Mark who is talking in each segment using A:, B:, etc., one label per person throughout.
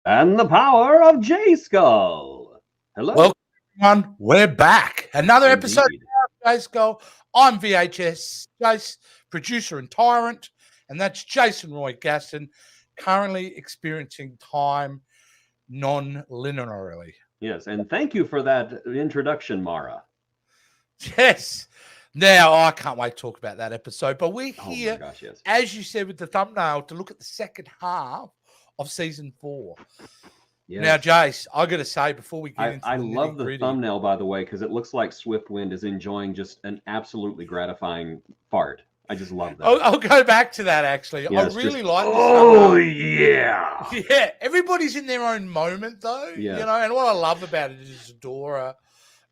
A: And the power of J Skull. Hello.
B: Welcome, everyone. We're back. Another episode
A: Indeed.
B: of Jace Go. I'm VHS Jace, producer and tyrant, and that's Jason Roy Gaston, currently experiencing time non-linearly.
A: Yes, and thank you for that introduction, Mara.
B: Yes. Now, I can't wait to talk about that episode, but we're
A: Oh my
B: here,
A: gosh, yes.
B: as you said with the thumbnail, to look at the second half of season 4.
A: Yes.
B: Now, Jace, I got to say before we get into
A: I
B: the
A: love the
B: nitty-gritty,
A: thumbnail, by the way, because it looks like Swiftwind is enjoying just an absolutely gratifying fart. I just love that.
B: I'll go back to that actually.
A: Yes,
B: I really
A: just,
B: like this.
A: oh, yeah.
B: Yeah, everybody's in their own moment though,
A: Yes.
B: you know, and what I love about it is Dora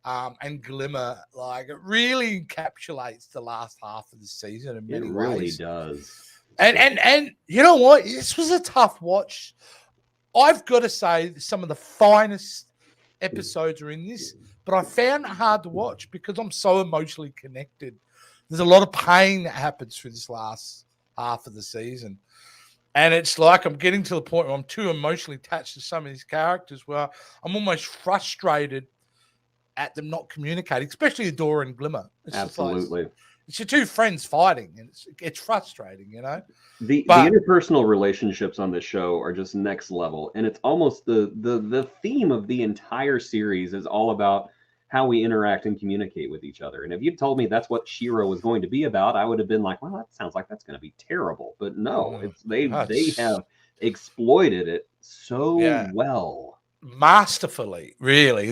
B: and Glimmer, like it really encapsulates the last half of the season in
A: It
B: many
A: really
B: ways.
A: does.
B: And you know what? This was a tough watch. I've got to say some of the finest episodes are in this, but I found it hard to watch because I'm so emotionally connected. There's a lot of pain that happens through this last half of the season. And it's like I'm getting to the point where I'm too emotionally attached to some of these characters where I'm almost frustrated at them not communicating, especially Adora and Glimmer. It's
A: Absolutely.
B: it's your two friends fighting, and it's frustrating, you know.
A: The
B: But-
A: interpersonal relationships on this show are just next level, and it's almost the theme of the entire series is all about how we interact and communicate with each other. And if you'd told me that's what Shiro was going to be about, I would have been like, well, that sounds like that's going to be terrible. But no, it's they have exploited it so well.
B: Masterfully, really.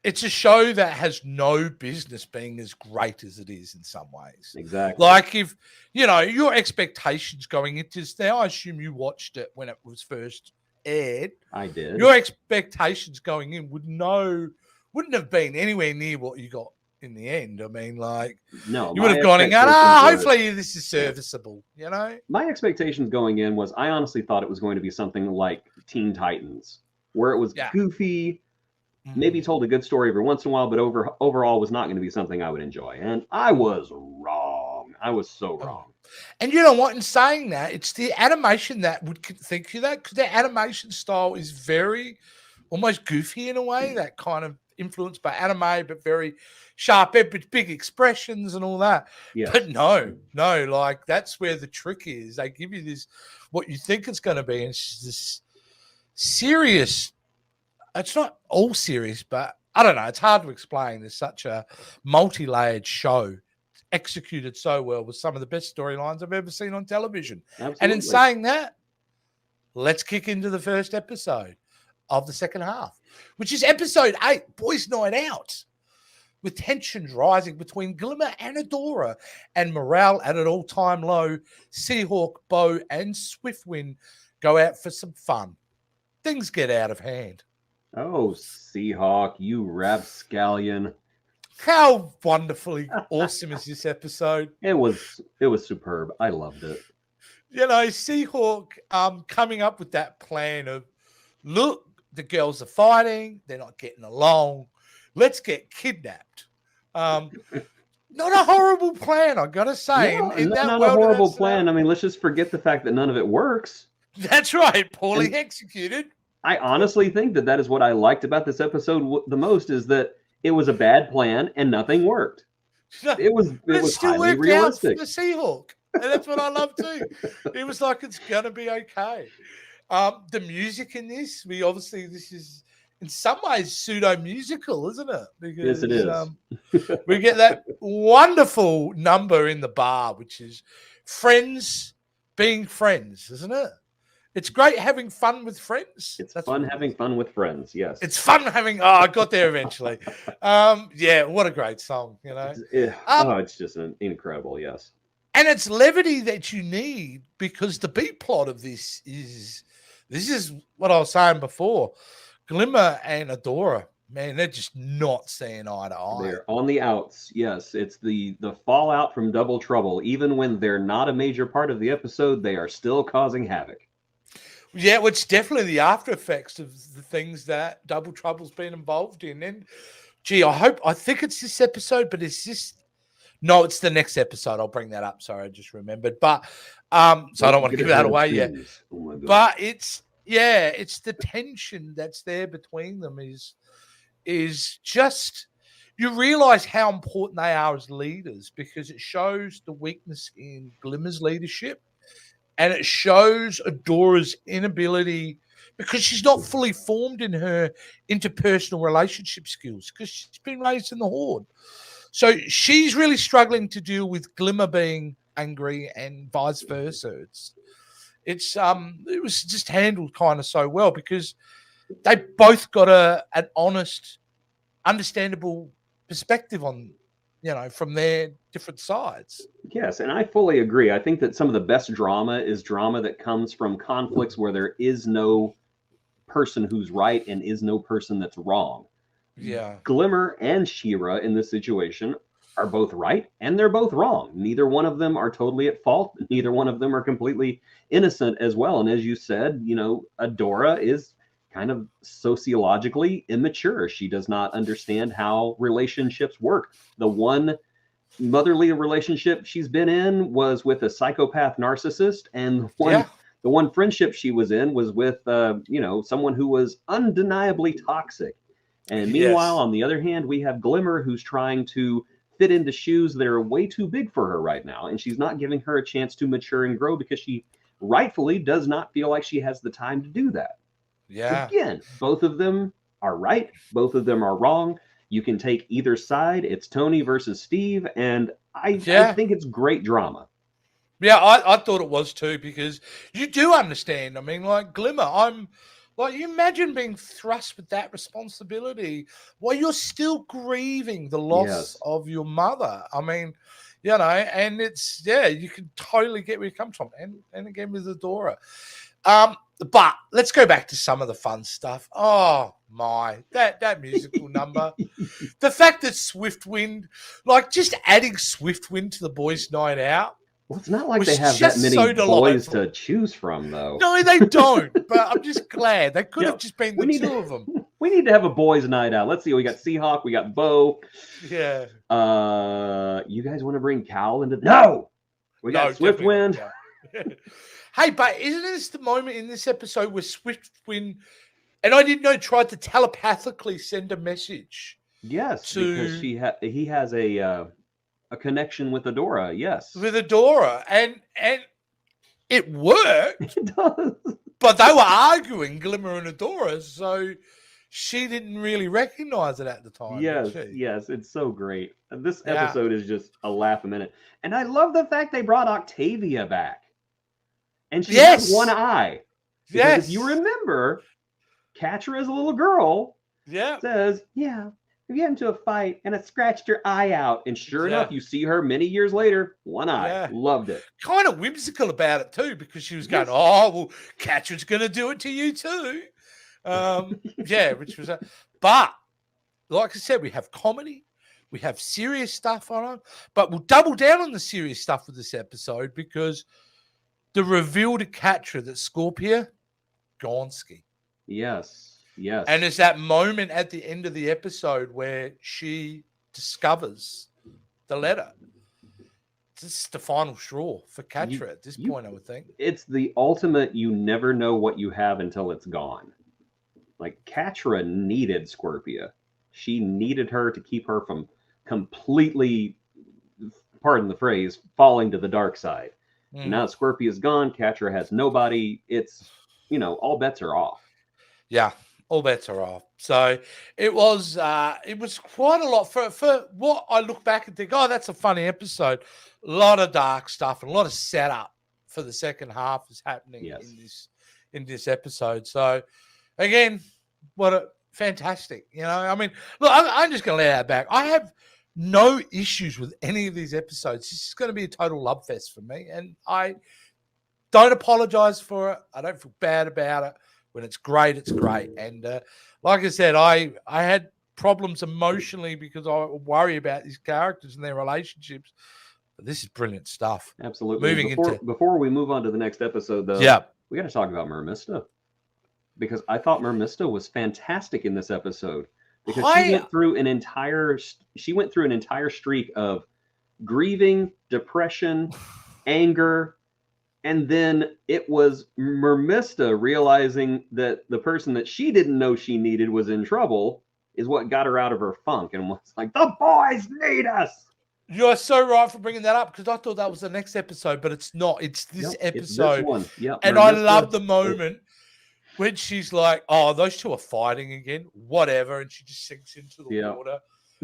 B: It's a show that has no business being as great as it is in some ways.
A: Exactly.
B: Like if, you know, your expectations going into this now, I assume you watched it when it was first aired.
A: I did.
B: Your expectations going in wouldn't have been anywhere near what you got in the end. I mean, like,
A: no,
B: you would have gone in, hopefully this is serviceable, you know?
A: My expectations going in was I honestly thought it was going to be something like Teen Titans, where it was goofy, maybe told a good story every once in a while, but overall was not going to be something I would enjoy. And I was wrong. I was so wrong.
B: And you know what? In saying that, it's the animation that would think you that, because their animation style is very almost goofy in a way, that kind of influenced by anime, but very sharp, big expressions and all that.
A: Yes.
B: But no, like that's where the trick is. They give you this, what you think it's going to be, and it's this serious. It's not all serious, but I don't know. It's hard to explain. There's such a multi-layered show executed so well with some of the best storylines I've ever seen on television.
A: Absolutely.
B: And in saying that, let's kick into the first episode of the second half, which is episode 8, Boys Night Out, with tensions rising between Glimmer and Adora and morale at an all-time low. Seahawk, Bo, and Swiftwind go out for some fun. Things get out of hand.
A: Oh, Seahawk, you rapscallion.
B: How wonderfully awesome is this episode?
A: It was superb. I loved it.
B: You know, Seahawk coming up with that plan of, look, the girls are fighting, they're not getting along, let's get kidnapped. Not a horrible plan, I gotta say.
A: No, not a horrible plan. I mean, let's just forget the fact that none of it works.
B: That's right, poorly executed.
A: I honestly think that is what I liked about this episode the most, is that it was a bad plan and nothing worked. It was
B: still
A: highly
B: worked
A: realistic.
B: out for the Seahawk, and that's what I love too. It was like, it's gonna be okay. The music in this, this is in some ways pseudo musical, isn't it? Because,
A: yes, it is.
B: We get that wonderful number in the bar, which is friends being friends, isn't it? It's great having fun with friends.
A: It's fun having fun with friends. Yes,
B: it's fun having. Oh, I got there eventually. Yeah, what a great song, you know.
A: It's just incredible. Yes,
B: and it's levity that you need, because the B plot of this is what I was saying before. Glimmer and Adora, man, they're just not seeing eye to eye.
A: They're on the outs. Yes, it's the fallout from Double Trouble. Even when they're not a major part of the episode, they are still causing havoc.
B: Yeah, well, it's definitely the after effects of the things that Double Trouble's been involved in. And gee, I think it's this episode, but no, it's the next episode. I'll bring that up. Sorry, I just remembered. But so I don't want to give that away yet.
A: Oh my God.
B: But it's yeah, it's the tension that's there between them is just you realize how important they are as leaders because it shows the weakness in Glimmer's leadership and it shows Adora's inability because she's not fully formed in her interpersonal relationship skills because she's been raised in the Horde. So she's really struggling to deal with Glimmer being angry and vice versa. It was just handled kind of so well because they both got an honest, understandable perspective on, from their different sides.
A: Yes, and I fully agree. I think that some of the best drama is drama that comes from conflicts where there is no person who's right and is no person that's wrong.
B: Yeah.
A: Glimmer and She-Ra in this situation are both right and they're both wrong. Neither one of them are totally at fault. Neither one of them are completely innocent as well. And as you said, Adora is kind of sociologically immature. She does not understand how relationships work. The one motherly relationship she's been in was with a psychopath narcissist, and the one friendship she was in was with someone who was undeniably toxic. And meanwhile, on the other hand, we have Glimmer who's trying to fit into shoes that are way too big for her right now, and she's not giving her a chance to mature and grow because she rightfully does not feel like she has the time to do that.
B: Yeah.
A: Again, both of them are right, both of them are wrong. You can take either side. It's Tony versus Steve, and I think it's great drama.
B: Yeah, I thought it was too, because you do understand. I mean, like Glimmer, you imagine being thrust with that responsibility while you're still grieving the loss of your mother. I mean, and it's, you can totally get where it comes from. And again with Adora. But let's go back to some of the fun stuff. Oh my, that musical number. The fact that Swiftwind, just adding Swiftwind to the boys' night out.
A: Well, it's not like they have that many boys to choose from, though.
B: No, they don't. But I'm just glad. They could have just been the two of them.
A: We need to have a boys' night out. Let's see. We got Seahawk. We got Bo.
B: Yeah.
A: You guys want to bring Cal into? No. We got Swiftwind.
B: Hey, but isn't this the moment in this episode where Swiftwind, and I didn't know, tried to telepathically send a message?
A: Yes, because he has a connection with Adora. Yes,
B: with Adora, and it worked.
A: It does,
B: but they were arguing, Glimmer and Adora, so she didn't really recognize it at the time.
A: Yes, it's so great. This episode is just a laugh a minute, and I love the fact they brought Octavia back. And she has one eye. Because if you remember, Catra as a little girl says, we get into a fight and I scratched your eye out. And sure enough, you see her many years later, one eye. Loved it.
B: Kind of whimsical about it too, because she was going, oh, well, Catra's going to do it to you too. Which was but like I said, we have comedy. We have serious stuff on it. But we'll double down on the serious stuff with this episode because the reveal to Catra that Scorpia, Gonski.
A: Yes.
B: And there's that moment at the end of the episode where she discovers the letter. This is the final straw for Catra at this point, I would think.
A: It's the ultimate, you never know what you have until it's gone. Like, Catra needed Scorpia. She needed her to keep her from completely, pardon the phrase, falling to the dark side. Now Scorpia's gone, Catra has nobody. It's, all bets are off.
B: Yeah, all bets are off. So it was quite a lot for what I look back and think, oh, that's a funny episode. A lot of dark stuff and a lot of setup for the second half is happening in this episode. So again, what a fantastic, I mean, look, I'm just going to lay that back. I have no issues with any of these episodes. This is going to be a total love fest for me. And I don't apologize for it. I don't feel bad about it. When it's great, it's great. And like I said, I had problems emotionally because I worry about these characters and their relationships. But this is brilliant stuff.
A: Absolutely. Before we move on to the next episode, though, we got to talk about Mermista. Because I thought Mermista was fantastic in this episode. Because she went through an entire streak of grieving, depression, anger, And then it was Mermista realizing that the person that she didn't know she needed was in trouble is what got her out of her funk and was like, the boys need us.
B: You're so right for bringing that up because I thought that was the next episode, but it's not. It's this episode.
A: It's this one. Yep.
B: And I love the moment when she's like, oh, those two are fighting again, whatever. And she just sinks into the water.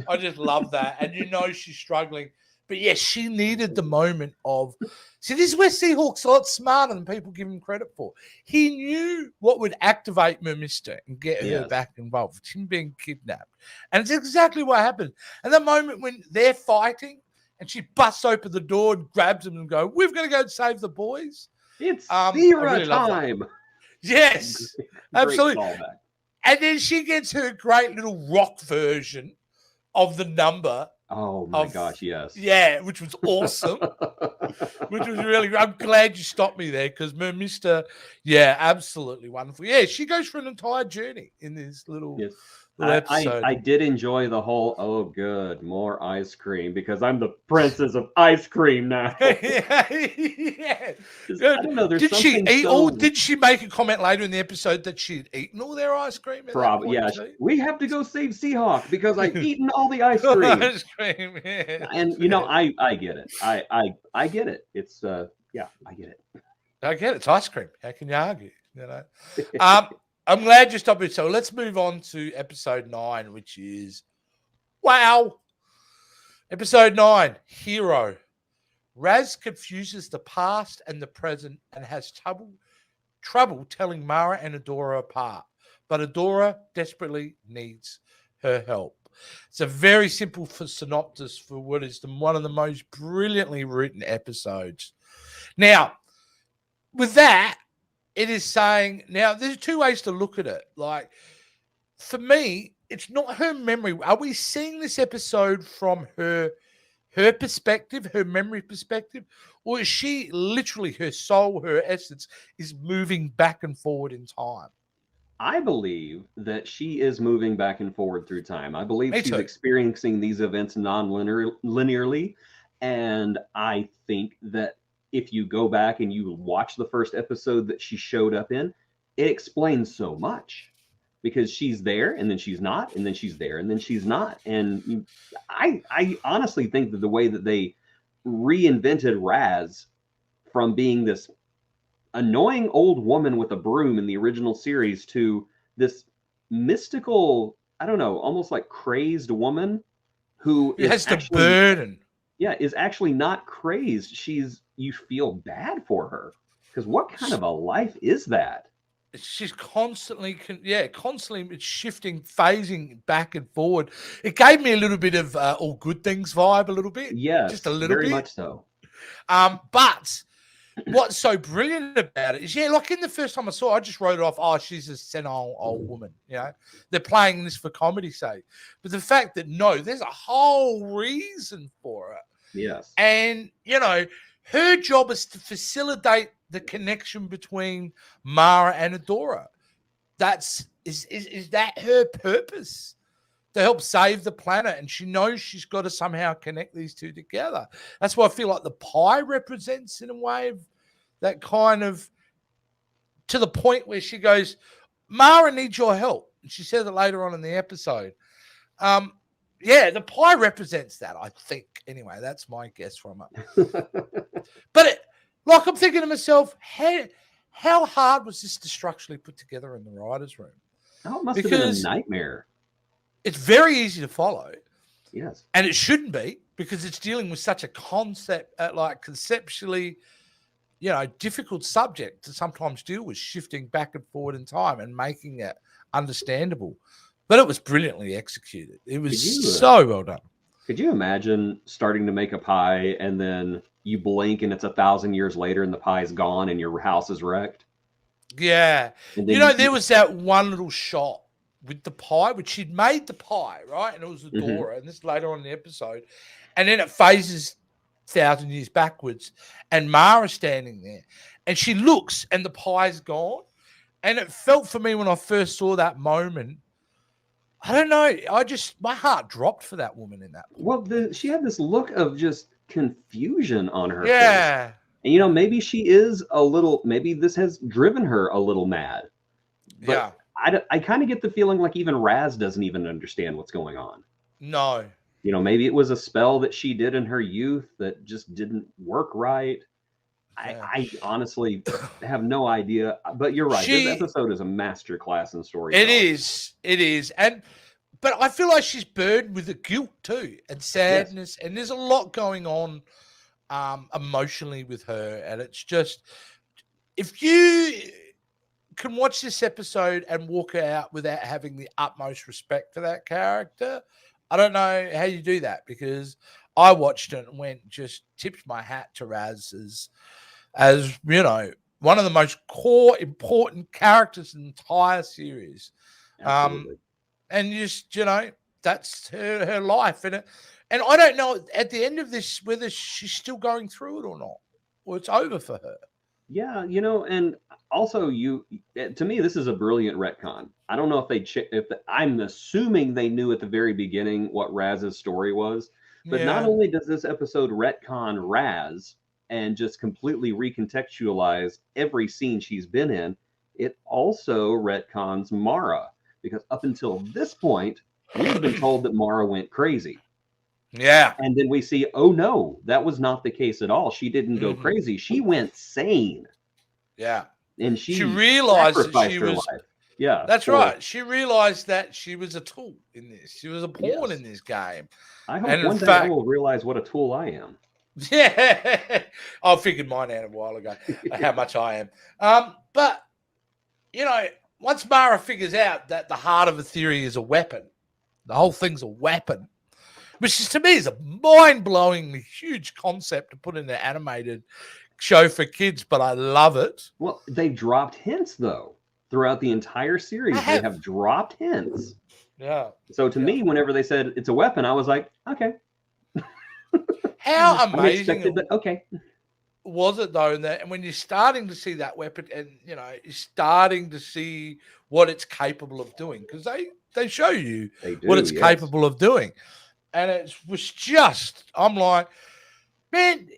B: I just love that. And you know she's struggling. But yes, she needed the moment of. See, this is where Seahawk's a lot smarter than people give him credit for. He knew what would activate Mermista and get her back involved, him being kidnapped. And it's exactly what happened. And the moment when they're fighting and she busts open the door and grabs them and go, we've got to go and save the boys.
A: It's Zero time.
B: Yes, absolutely. And then she gets her great little rock version of the number.
A: Oh my gosh, yes.
B: Yeah, which was awesome. Which was really, I'm glad you stopped me there because Mermista, absolutely wonderful. Yeah, she goes for an entire journey in this little episode.
A: I did enjoy the whole, oh good, more ice cream because I'm the princess of ice cream now. I don't know.
B: Did she eat all? Did she make a comment later in the episode that she'd eaten all their ice cream?
A: Probably, yeah. We have to go save Seahawk because I've eaten all the ice cream.
B: Ice cream, yeah.
A: And you know, I get it. I get it. It's I get it.
B: I get it. It's ice cream. How can you argue? You know. I'm glad you stopped me. So let's move on to episode 9, which is episode 9, Hero. Raz confuses the past and the present and has trouble telling Mara and Adora apart. But Adora desperately needs her help. It's a very simple synopsis for what is one of the most brilliantly written episodes. Now, with that, it is saying, now there's two ways to look at it. Like, for me, it's not her memory. Are we seeing this episode from her perspective, her memory perspective? Or is she literally, her soul, her essence is moving back and forward in time?
A: I believe that she is moving back and forward through time. I believe she's experiencing these events non-linearly. And I think that if you go back and you watch the first episode that she showed up in, it explains so much because she's there and then she's not, and then she's there and then she's not. And I honestly think that the way that they reinvented Raz from being this annoying old woman with a broom in the original series to this mystical, I don't know, almost like crazed woman who
B: has the burden.
A: Yeah, is actually not crazed. You feel bad for her because what kind of a life is that?
B: She's constantly it's shifting, phasing back and forward. It gave me a little bit of All Good Things vibe, a little bit.
A: Yeah,
B: just a little bit.
A: Very much so.
B: But what's so brilliant about it is, like in the first time I saw it, I just wrote it off, oh, she's a senile old woman. You know, they're playing this for comedy's sake. But the fact that, no, there's a whole reason for it.
A: Yes.
B: And, you know, her job is to facilitate the connection between Mara and Adora. Is that her purpose? To help save the planet, and she knows she's got to somehow connect these two together. That's why I feel like the pie represents, in a way, of that kind of, to the point where she goes, Mara needs your help. And she says it later on in the episode. The pie represents that, I think. Anyway, that's my guess from it. But I'm thinking to myself, how hard was this to structurally put together in the writer's room?
A: Oh, it must have been a nightmare.
B: It's very easy to follow.
A: Yes.
B: And it shouldn't be, because it's dealing with such a concept, conceptually, difficult subject to sometimes deal with, shifting back and forward in time and making it understandable. But it was brilliantly executed. It was so well done.
A: Could you imagine starting to make a pie and then you blink and it's 1,000 years later and the pie's gone and your house is wrecked?
B: Yeah. There was that one little shot with the pie, which she'd made the pie, right? And it was Adora, and this later on in the episode. And then it phases 1,000 years backwards, and Mara's standing there. And she looks, and the pie's gone. And it felt for me when I first saw that moment, I don't know, my heart dropped for that woman in that point.
A: Well, she had this look of just confusion on her face.
B: Yeah.
A: And, you know, maybe she is a little, maybe this has driven her a little mad. But
B: Yeah.
A: I kind of get the feeling like even Raz doesn't even understand what's going on.
B: No.
A: You know, maybe it was a spell that she did in her youth that just didn't work right.
B: Yeah.
A: I honestly have no idea. But you're right. This episode is a master class in storytelling.
B: It is. But I feel like she's burdened with the guilt too and sadness. Yes. And there's a lot going on emotionally with her. And it's just, if you can watch this episode and walk out without having the utmost respect for that character, I don't know how you do that, because I watched it and went, just tipped my hat to Raz as you know, one of the most core important characters in the entire series.
A: Absolutely.
B: And just, you know, that's her life. And I don't know at the end of this whether she's still going through it or not, or it's over for her.
A: Yeah, you know, and also to me, this is a brilliant retcon. I don't know if I'm assuming they knew at the very beginning what Raz's story was, but not only does this episode retcon Raz and just completely recontextualize every scene she's been in, it also retcons Mara, because up until this point, we've been told that Mara went crazy.
B: Yeah.
A: And then we see, oh no, that was not the case at all. She didn't go crazy. She went sane.
B: Yeah.
A: And she
B: realized that she was
A: life. Yeah.
B: That's right. She realized that she was a tool in this. She was a pawn in this game.
A: I hope one day I will realize what a tool I am.
B: Yeah. I figured mine out a while ago, how much I am. But, you know, once Mara figures out that the heart of a theory is a weapon, the whole thing's a weapon, which is, to me, is a mind-blowingly huge concept to put in an animated show for kids, but I love it.
A: Well, they dropped hints, though, throughout the entire series. They have dropped hints.
B: Yeah.
A: So to me, whenever they said it's a weapon, I was like, okay.
B: How amazing
A: but okay.
B: Was it, though? And when you're starting to see that weapon, and, you know, you're starting to see what it's capable of doing, because they show you what it's capable of doing. And it was just, I'm like, man,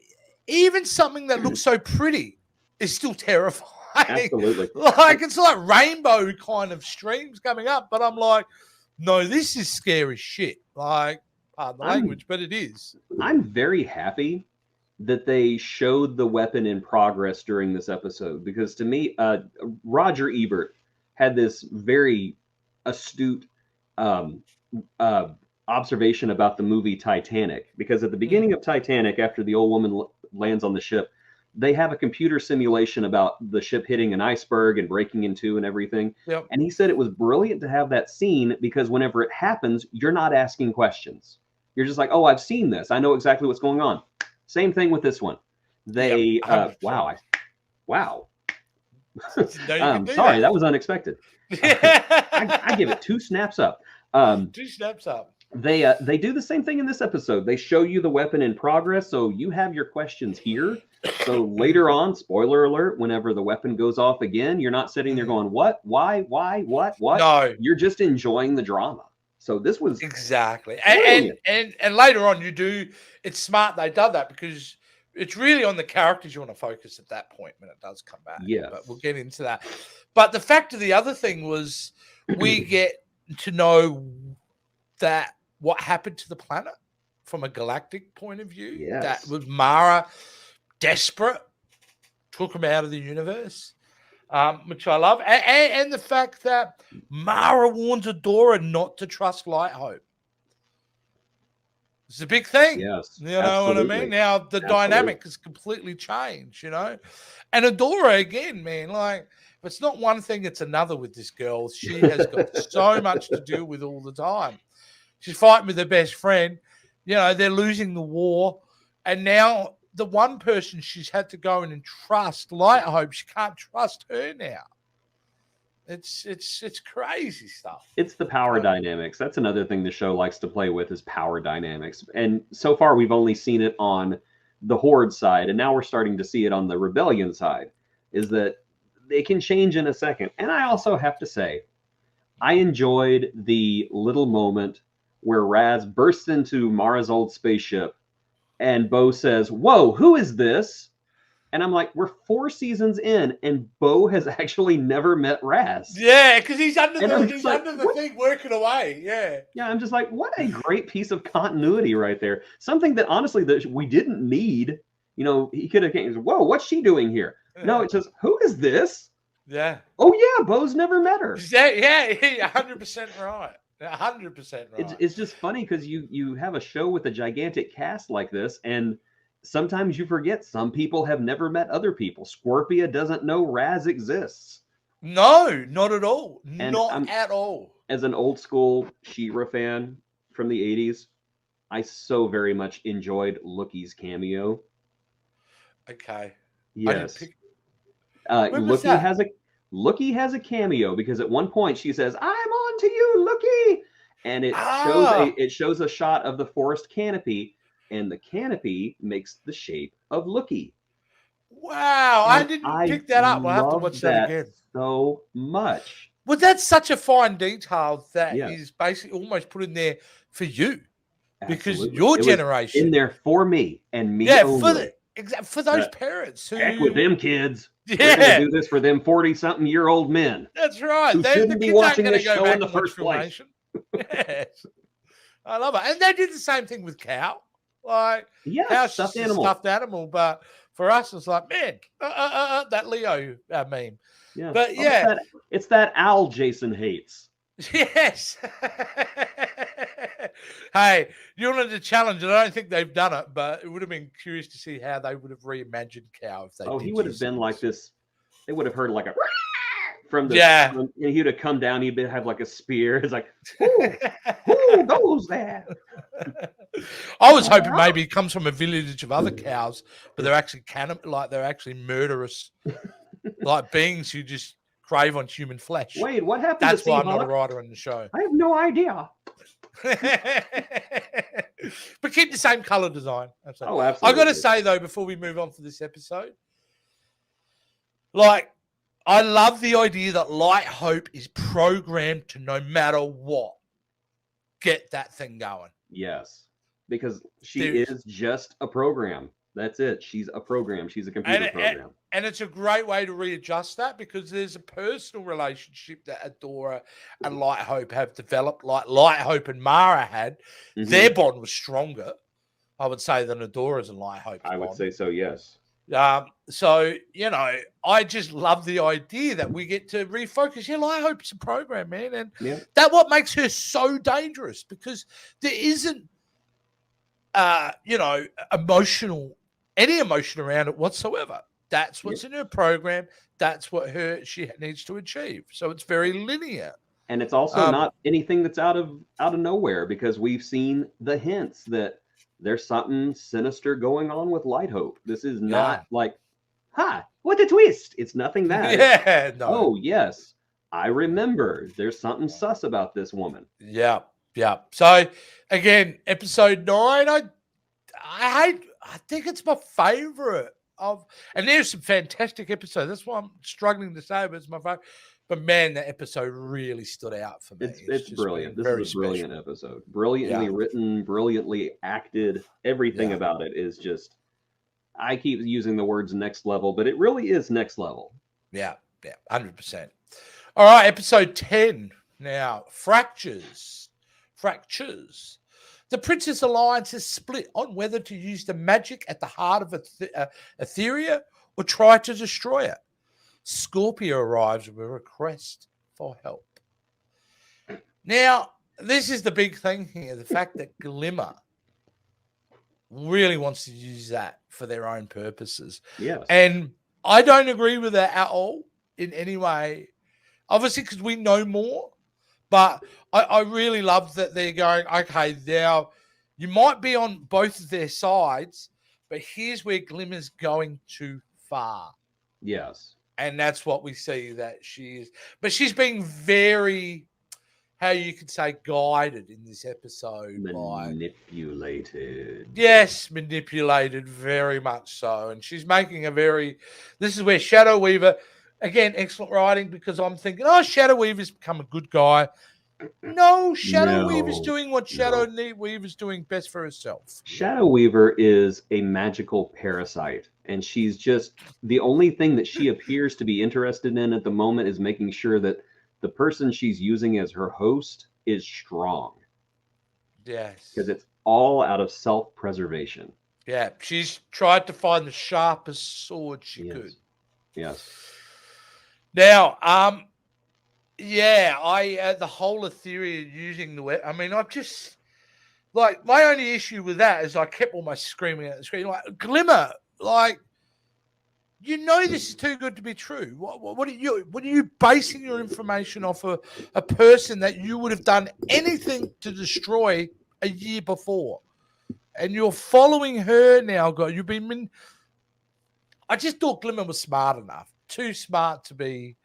B: even something that looks so pretty is still terrifying.
A: Absolutely.
B: Like, it's like rainbow kind of streams coming up, but I'm like, no, this is scary shit. Like, pardon the language, but it is.
A: I'm very happy that they showed the weapon in progress during this episode, because to me, Roger Ebert had this very astute observation about the movie Titanic, because at the beginning of Titanic, after the old woman lands on the ship, they have a computer simulation about the ship hitting an iceberg and breaking in two and everything.
B: Yep.
A: And he said it was brilliant to have that scene, because whenever it happens, you're not asking questions. You're just like, oh, I've seen this. I know exactly what's going on. Same thing with this one. They, wow. Sorry, that was unexpected. I give it 2 snaps up.
B: 2 snaps up.
A: They do the same thing in this episode. They show you the weapon in progress, so you have your questions here. So later on, spoiler alert, whenever the weapon goes off again, you're not sitting there going, what, why, what?
B: No.
A: You're just enjoying the drama. So this was
B: exactly. And later on, it's smart they done that, because it's really on the characters you want to focus at that point when it does come back.
A: Yeah.
B: But we'll get into that. But the fact of the other thing was, we get to know that what happened to the planet from a galactic point of view.
A: Yes.
B: That was Mara desperate, took him out of the universe, which I love. And the fact that Mara warns Adora not to trust Light Hope. It's a big thing.
A: Yes.
B: You know what I mean? Now the dynamic has completely changed, you know? And Adora, again, man, like, if it's not one thing, it's another with this girl. She has got so much to deal with all the time. She's fighting with her best friend. You know, they're losing the war. And now the one person she's had to go in and trust, Light Hope, she can't trust her now. It's crazy stuff.
A: It's the power dynamics. That's another thing the show likes to play with, is power dynamics. And so far, we've only seen it on the Horde side, and now we're starting to see it on the Rebellion side, is that they can change in a second. And I also have to say, I enjoyed the little moment where Raz bursts into Mara's old spaceship, and Bo says, "Whoa, who is this?" And I'm like, we're 4 seasons in, and Bo has actually never met Raz.
B: Yeah, because he's under
A: And I'm
B: the
A: just
B: he's
A: like,
B: under the
A: what?
B: thing working away. Yeah.
A: Yeah, I'm just like, what a great piece of continuity right there. Something that honestly that we didn't need. You know, he could have came. Whoa, what's she doing here? No, it's just, who is this?
B: Yeah.
A: Oh yeah, Bo's never met her.
B: Yeah, 100% right. 100% right.
A: It's just funny because you have a show with a gigantic cast like this, and sometimes you forget some people have never met other people. Scorpia doesn't know Raz exists.
B: No, not at all.
A: And
B: Not at all.
A: As an old school She-Ra fan from the 80s, I so very much enjoyed Lookie's cameo.
B: Okay.
A: Yes.
B: When was that?
A: Lookie has a cameo because at one point she says, "I'm on to you, Lookie," and it shows a shot of the forest canopy, and the canopy makes the shape of Lookie.
B: Wow,
A: And
B: I didn't pick that up. I'll have to watch that again.
A: So much.
B: Well, that's such a fine detail that
A: Yeah.
B: is basically almost put in there for you. Because
A: Absolutely.
B: your
A: It was
B: generation
A: in there for me and me
B: yeah,
A: only.
B: for those parents who
A: Heck with them kids. We're
B: yeah,
A: gonna do this for them 40-something-year-old men.
B: that's right.
A: who shouldn't be
B: kids aren't
A: watching
B: gonna
A: this
B: go
A: show
B: back
A: in the
B: and watch
A: first place.
B: Filmation. Yes. I love it. And they did the same thing with Cow. Like
A: Yes,
B: Cow's
A: stuffed
B: just a
A: animal.
B: stuffed animal, but for us it's like, man, that Leo meme.
A: Yeah.
B: But yeah.
A: It's that owl Jason hates.
B: Yes. Hey, you wanted to challenge it. I don't think they've done it, but it would have been curious to see how they would have reimagined Cow if they
A: Oh,
B: did
A: he would have
B: use
A: been
B: it.
A: like this. They would have heard like a from the
B: Yeah.
A: and he would have come down. He'd have like a spear. It's like, who goes there?
B: I was hoping maybe it comes from a village of other cows, but they're actually they're actually murderous, like beings who just crave on human flesh.
A: Wait, what happened?
B: That's
A: to
B: why
A: Steve
B: I'm not a
A: Huck?
B: writer on the show.
A: I have no idea.
B: But keep the same color design.
A: Oh,
B: I
A: absolutely.
B: got to say though, before we move on for this episode, like I love the idea that Light Hope is programmed to no matter what get that thing going.
A: Yes, because she is just a program. That's it. She's a program. She's a computer program.
B: And it's a great way to readjust that because there's a personal relationship that Adora and Light Hope have developed, like Light Hope and Mara had.
A: Mhm.
B: Their bond was stronger, I would say, than Adora's and Light Hope's
A: I would
B: bond.
A: say so, yes.
B: So, you know, I just love the idea that we get to refocus. Yeah, Light Hope's a program, man. And that's what makes her so dangerous because there isn't, you know, any emotion around it whatsoever. That's what's in her program. That's what she needs to achieve. So it's very linear.
A: And it's also not anything that's out of nowhere because we've seen the hints that there's something sinister going on with Light Hope. This is not like, what a twist. It's nothing that.
B: Yeah. No.
A: Oh, yes. I remember. There's something sus about this woman.
B: Yeah. Yeah. So again, episode 9, I think it's my favorite and there's some fantastic episodes. That's why I'm struggling to say, but it's my favorite. But man, that episode really stood out for me.
A: It's brilliant. This is a brilliant episode. Brilliantly written, brilliantly acted. Everything about it is just, I keep using the words next level, but it really is next level.
B: Yeah, 100%. All right, episode 10 now. Fractures. The Princess Alliance is split on whether to use the magic at the heart of Etheria or try to destroy it. Scorpio arrives with a request for help. Now, this is the big thing here, the fact that Glimmer really wants to use that for their own purposes.
A: Yes.
B: And I don't agree with that at all in any way. Obviously, because we know more. But I really love that they're going, okay, now you might be on both of their sides, but here's where Glimmer's going too far.
A: Yes.
B: And that's what we see that she is. But she's being very, how you could say, guided in this episode.
A: Manipulated.
B: Yes, manipulated, very much so. And she's making this is where Shadow Weaver, again, excellent writing, because I'm thinking, Shadow Weaver's become a good guy. No, Shadow Weaver's
A: No,
B: doing what Shadow Weaver's doing best for herself.
A: Shadow Weaver is a magical parasite, and she's just the only thing that she appears to be interested in at the moment is making sure that the person she's using as her host is strong,
B: Yes.
A: because it's all out of self-preservation.
B: Yeah, she's tried to find the sharpest sword she
A: Yes.
B: could.
A: Yes.
B: Now, I the whole theory of using the web. I mean, I've just like my only issue with that is I kept almost screaming at the screen like Glimmer, like you know this is too good to be true. What are you basing your information off a person that you would have done anything to destroy a year before, and you're following her now? You've been. I just thought Glimmer was smart enough, too smart to be,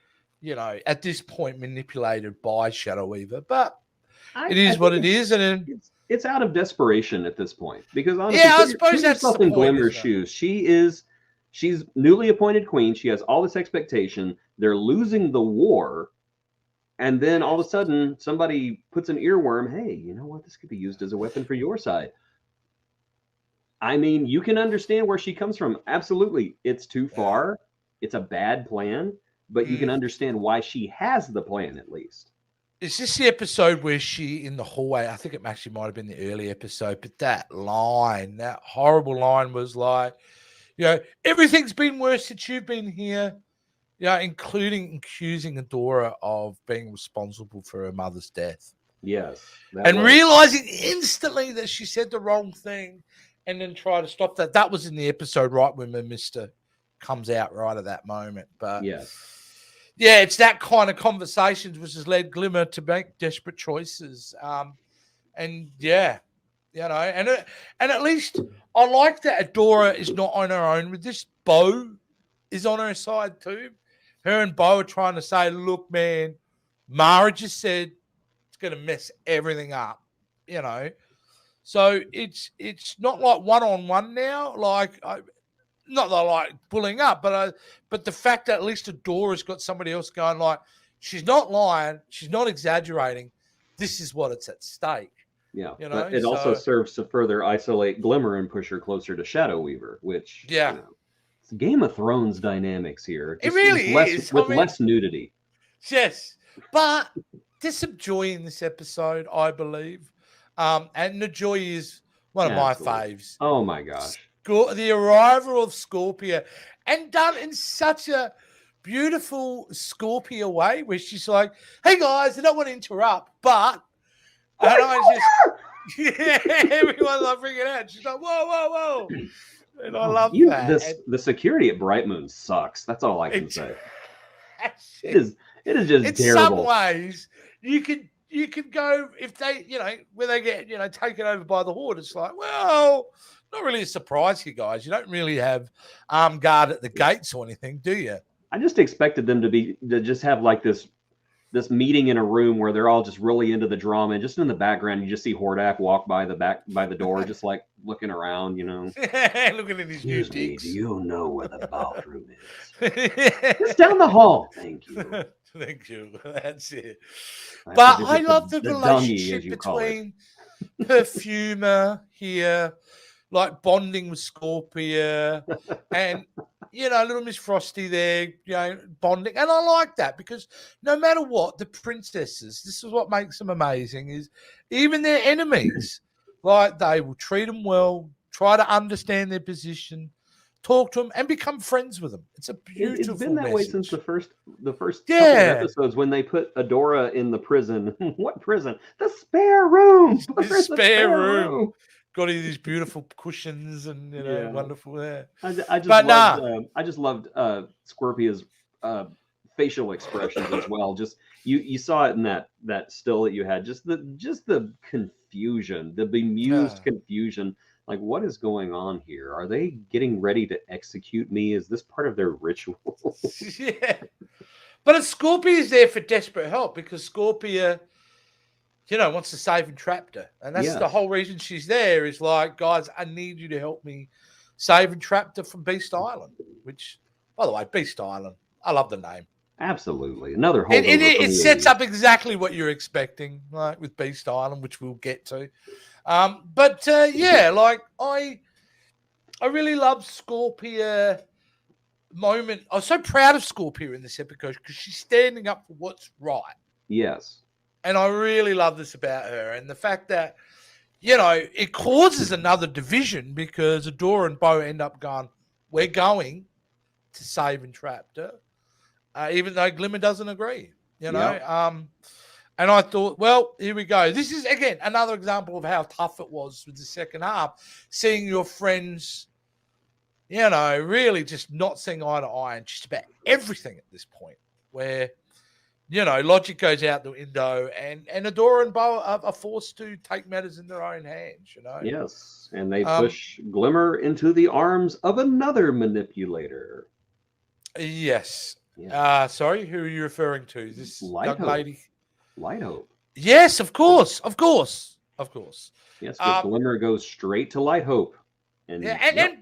B: at this point manipulated by Shadow Weaver. But it is what it is, and then,
A: it's out of desperation at this point. Because honestly,
B: yeah, I suppose that's
A: yourself
B: the
A: in
B: point,
A: Glimmer's
B: isn't it?
A: shoes. She's newly appointed queen. She has all this expectation. They're losing the war, and then all of a sudden, somebody puts an earworm. Hey, you know what? This could be used as a weapon for your side. I mean, you can understand where she comes from. Absolutely. It's too far. It's a bad plan, but you can understand why she has the plan at least.
B: Is this the episode where she in the hallway? I think it actually might have been the early episode, but that horrible line was like, everything's been worse since you've been here, including accusing Adora of being responsible for her mother's death.
A: Yes.
B: And realizing instantly that she said the wrong thing and then try to stop that. That was in the episode right when the Mister comes out right at that moment. But yeah, it's that kind of conversations which has led Glimmer to make desperate choices. And at least I like that Adora is not on her own with this. Bo is on her side too. Her and Bo are trying to say, look, man, Mara just said it's going to mess everything up, So it's not like one-on-one now. Like, not that I like pulling up, but the fact that at least Adora's got somebody else going like, she's not lying, she's not exaggerating. This is what it's at stake.
A: Yeah, but it also serves to further isolate Glimmer and push her closer to Shadow Weaver, which it's Game of Thrones dynamics here.
B: It really is
A: with less nudity.
B: Yes, but there's some joy in this episode, I believe, and the joy is one of my faves.
A: Oh my gosh.
B: The arrival of Scorpia, and done in such a beautiful Scorpia way, where she's like, "Hey guys, I don't want to interrupt, but," and everyone's like freaking out. She's like, "Whoa!" And I love that.
A: The security at Bright Moon sucks. That's all I can say. It is just
B: in
A: terrible.
B: Some ways, you could go if they, when they get, taken over by the Horde. It's like, well, not really a surprise here, guys. You don't really have armed guard at the gates or anything, do you?
A: I just expected them to just have like this meeting in a room where they're all just really into the drama, and just in the background you just see Hordak walk by the door, just like looking around,
B: looking at his new digs.
A: Do you know where the bathroom is? It's down the hall. Thank you.
B: Thank you. That's it. But I love the relationship between Perfumer here, like bonding with Scorpia, and little Miss Frosty there, bonding. And I like that because no matter what, the princesses, this is what makes them amazing, is even their enemies, like they will treat them well, try to understand their position, talk to them, and become friends with them. It's a beautiful
A: It's been that way since the first couple of episodes when they put Adora in the prison. What prison? The spare room.
B: The spare room. Got these beautiful cushions and wonderful there.
A: I just loved Scorpia's facial expressions as well. Just you saw it in that still that you had. Just the confusion, the bemused confusion. Like, what is going on here? Are they getting ready to execute me? Is this part of their ritual?
B: Yeah. But Scorpia is there for desperate help because Scorpia, wants to save Entraptor. And that's the whole reason she's there is like, guys, I need you to help me save Entraptor from Beast Island, which, by the way, Beast Island, I love the name.
A: Absolutely. Another
B: It,
A: holdover
B: it,
A: from
B: it
A: the
B: sets
A: 80s.
B: up exactly what you're expecting, like with Beast Island, which we'll get to. Yeah, like I really love Scorpia moment. I was so proud of Scorpia in this episode because she's standing up for what's right.
A: Yes.
B: And I really love this about her. And the fact that, it causes another division because Adora and Bo end up going, we're going to save and trap her, even though Glimmer doesn't agree,
A: Yep.
B: And I thought, well, here we go. This is, again, another example of how tough it was with the second half, seeing your friends, really just not seeing eye to eye on just about everything at this point, where, logic goes out the window and Adora and Bo are forced to take matters in their own hands,
A: Yes. And they
B: Um,
A: push Glimmer into the arms of another manipulator.
B: Yes.
A: Yeah.
B: Sorry, who are you referring to? This
A: Light
B: young
A: Hope.
B: lady?
A: Light Hope.
B: Yes, of course. Of course. Of course.
A: Yes, because Glimmer goes straight to Light Hope. And,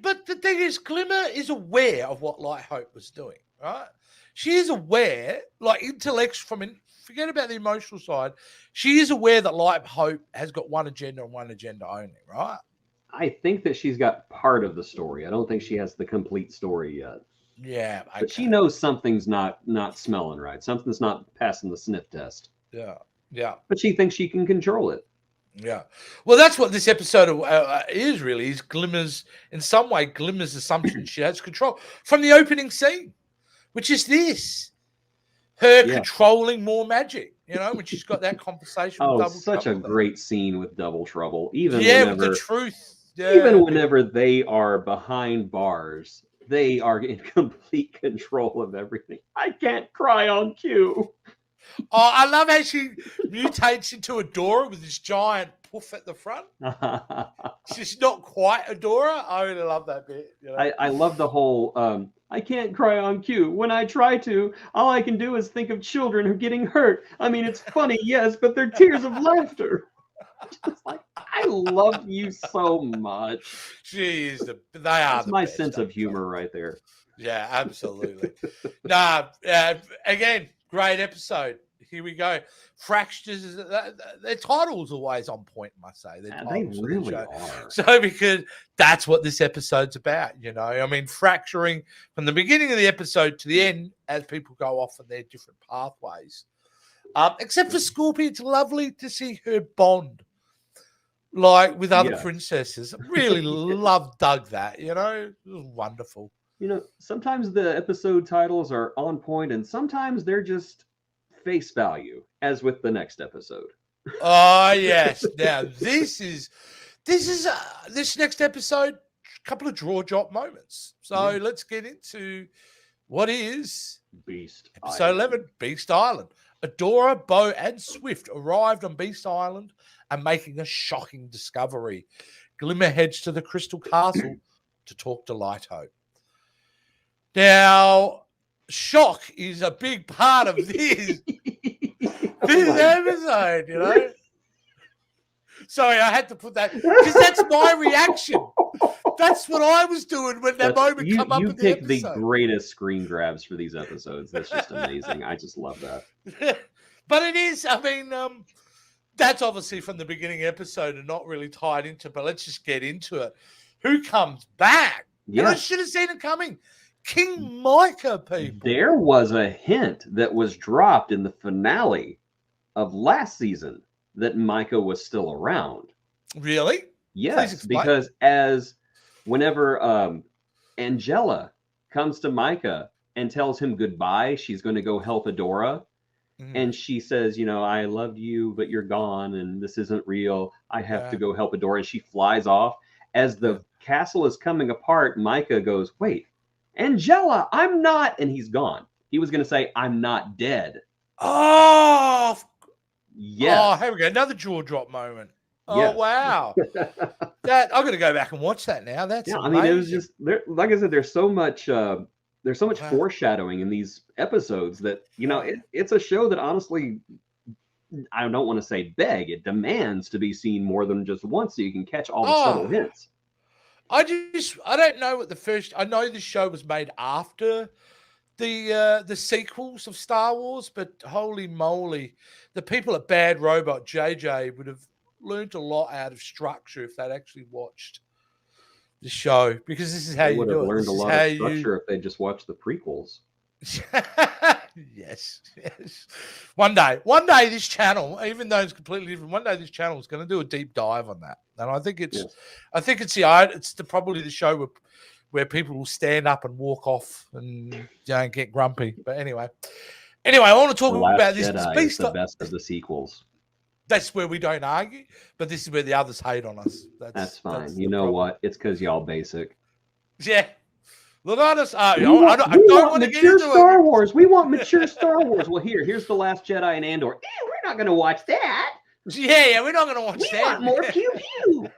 B: But the thing is, Glimmer is aware of what Light Hope was doing, right? She is aware, like forget about the emotional side. She is aware that Light Hope has got one agenda and one agenda only, right?
A: I think that she's got part of the story. I don't think she has the complete story yet.
B: Yeah, okay.
A: But she knows something's not smelling right. Something's not passing the sniff test.
B: Yeah.
A: But she thinks she can control it.
B: Yeah. Well, that's what this episode is really, is Glimmer's, in some way, Glimmer's assumption she has control from the opening scene, which is this. Her controlling more magic, when she's got that conversation with Double
A: such
B: Trouble.
A: A great scene with Double Trouble. Even
B: with the truth. Yeah.
A: Even whenever they are behind bars, they are in complete control of everything. I can't cry on cue.
B: Oh, I love how she mutates into Adora with this giant poof at the front. She's not quite Adora. I really love that bit.
A: I love the whole I can't cry on cue. When I try to, all I can do is think of children who are getting hurt. I mean, it's funny, yes, but they're tears of laughter. Just like, I love you so much.
B: Jeez, they are.
A: That's my
B: best,
A: sense of humor right there.
B: Yeah, absolutely. Again, great episode. Here we go. Fractures. Their title's always on point, I must say.
A: They really are.
B: So because that's what this episode's about, I mean, fracturing from the beginning of the episode to the end as people go off on their different pathways. Except for Scorpia, it's lovely to see her bond, like with other princesses. Really dug that. It was wonderful.
A: Sometimes the episode titles are on point, and sometimes they're just face value, as with the next episode.
B: Oh yes. Now this next episode, a couple of draw drop moments. So let's get into what is
A: Beast
B: episode
A: Island.
B: 11, Beast Island. Adora, Bo, and Swift arrived on Beast Island and making a shocking discovery. Glimmer heads to the Crystal Castle to talk to Light Hope. Now, shock is a big part of this episode, Sorry, I had to put that because that's my reaction. That's what I was doing when that moment come up in the episode. You pick
A: the greatest screen grabs for these episodes. That's just amazing. I just love that.
B: But it is, I mean, that's obviously from the beginning episode and not really tied into, but let's just get into it. Who comes back? Yeah. And I should have seen it coming. King Micah, people.
A: There was a hint that was dropped in the finale of last season that Micah was still around.
B: Really?
A: Yes, because whenever Angela comes to Micah and tells him goodbye, she's going to go help Adora. Mm-hmm. And she says, I love you, but you're gone and this isn't real. I have to go help Adora. And she flies off. As the castle is coming apart, Micah goes, wait, Angela, I'm not. And he's gone. He was going to say, I'm not dead.
B: Oh,
A: yes.
B: Oh, here we go. Another jaw drop moment. Oh,
A: yes.
B: Wow. I'm going to go back and watch that now. That's amazing.
A: I mean, it was just there. Like I said, there's so much foreshadowing in these episodes that, it's a show that honestly, I don't want to say it demands to be seen more than just once so you can catch all the subtle hints.
B: I don't know what I know the show was made after the sequels of Star Wars, but holy moly, the people at Bad Robot JJ would have learned a lot out of structure if they'd actually watched the show, because this is how
A: They
B: you
A: would have
B: do it.
A: learned
B: This
A: a
B: is
A: lot
B: how
A: of
B: you.
A: structure if they just watched the prequels.
B: Yes. One day, this channel, even though it's completely different, one day this channel is going to do a deep dive on that, and I think it's,
A: Yes.
B: it's probably the show where people will stand up and walk off and get grumpy. But anyway, I want to talk
A: The Last
B: about this.
A: Jedi is the best of the sequels.
B: That's where we don't argue, but this is where the others hate on us.
A: That's fine.
B: That's
A: you know
B: problem.
A: What? It's because y'all basic.
B: Yeah. Look at us. I
A: We
B: don't want to get
A: mature
B: into
A: Star
B: it.
A: Wars. We want mature Star Wars. Well, here's The Last Jedi and Andor. We're not going to watch that.
B: Yeah, we're not going to watch
A: We
B: that.
A: want more pew pew.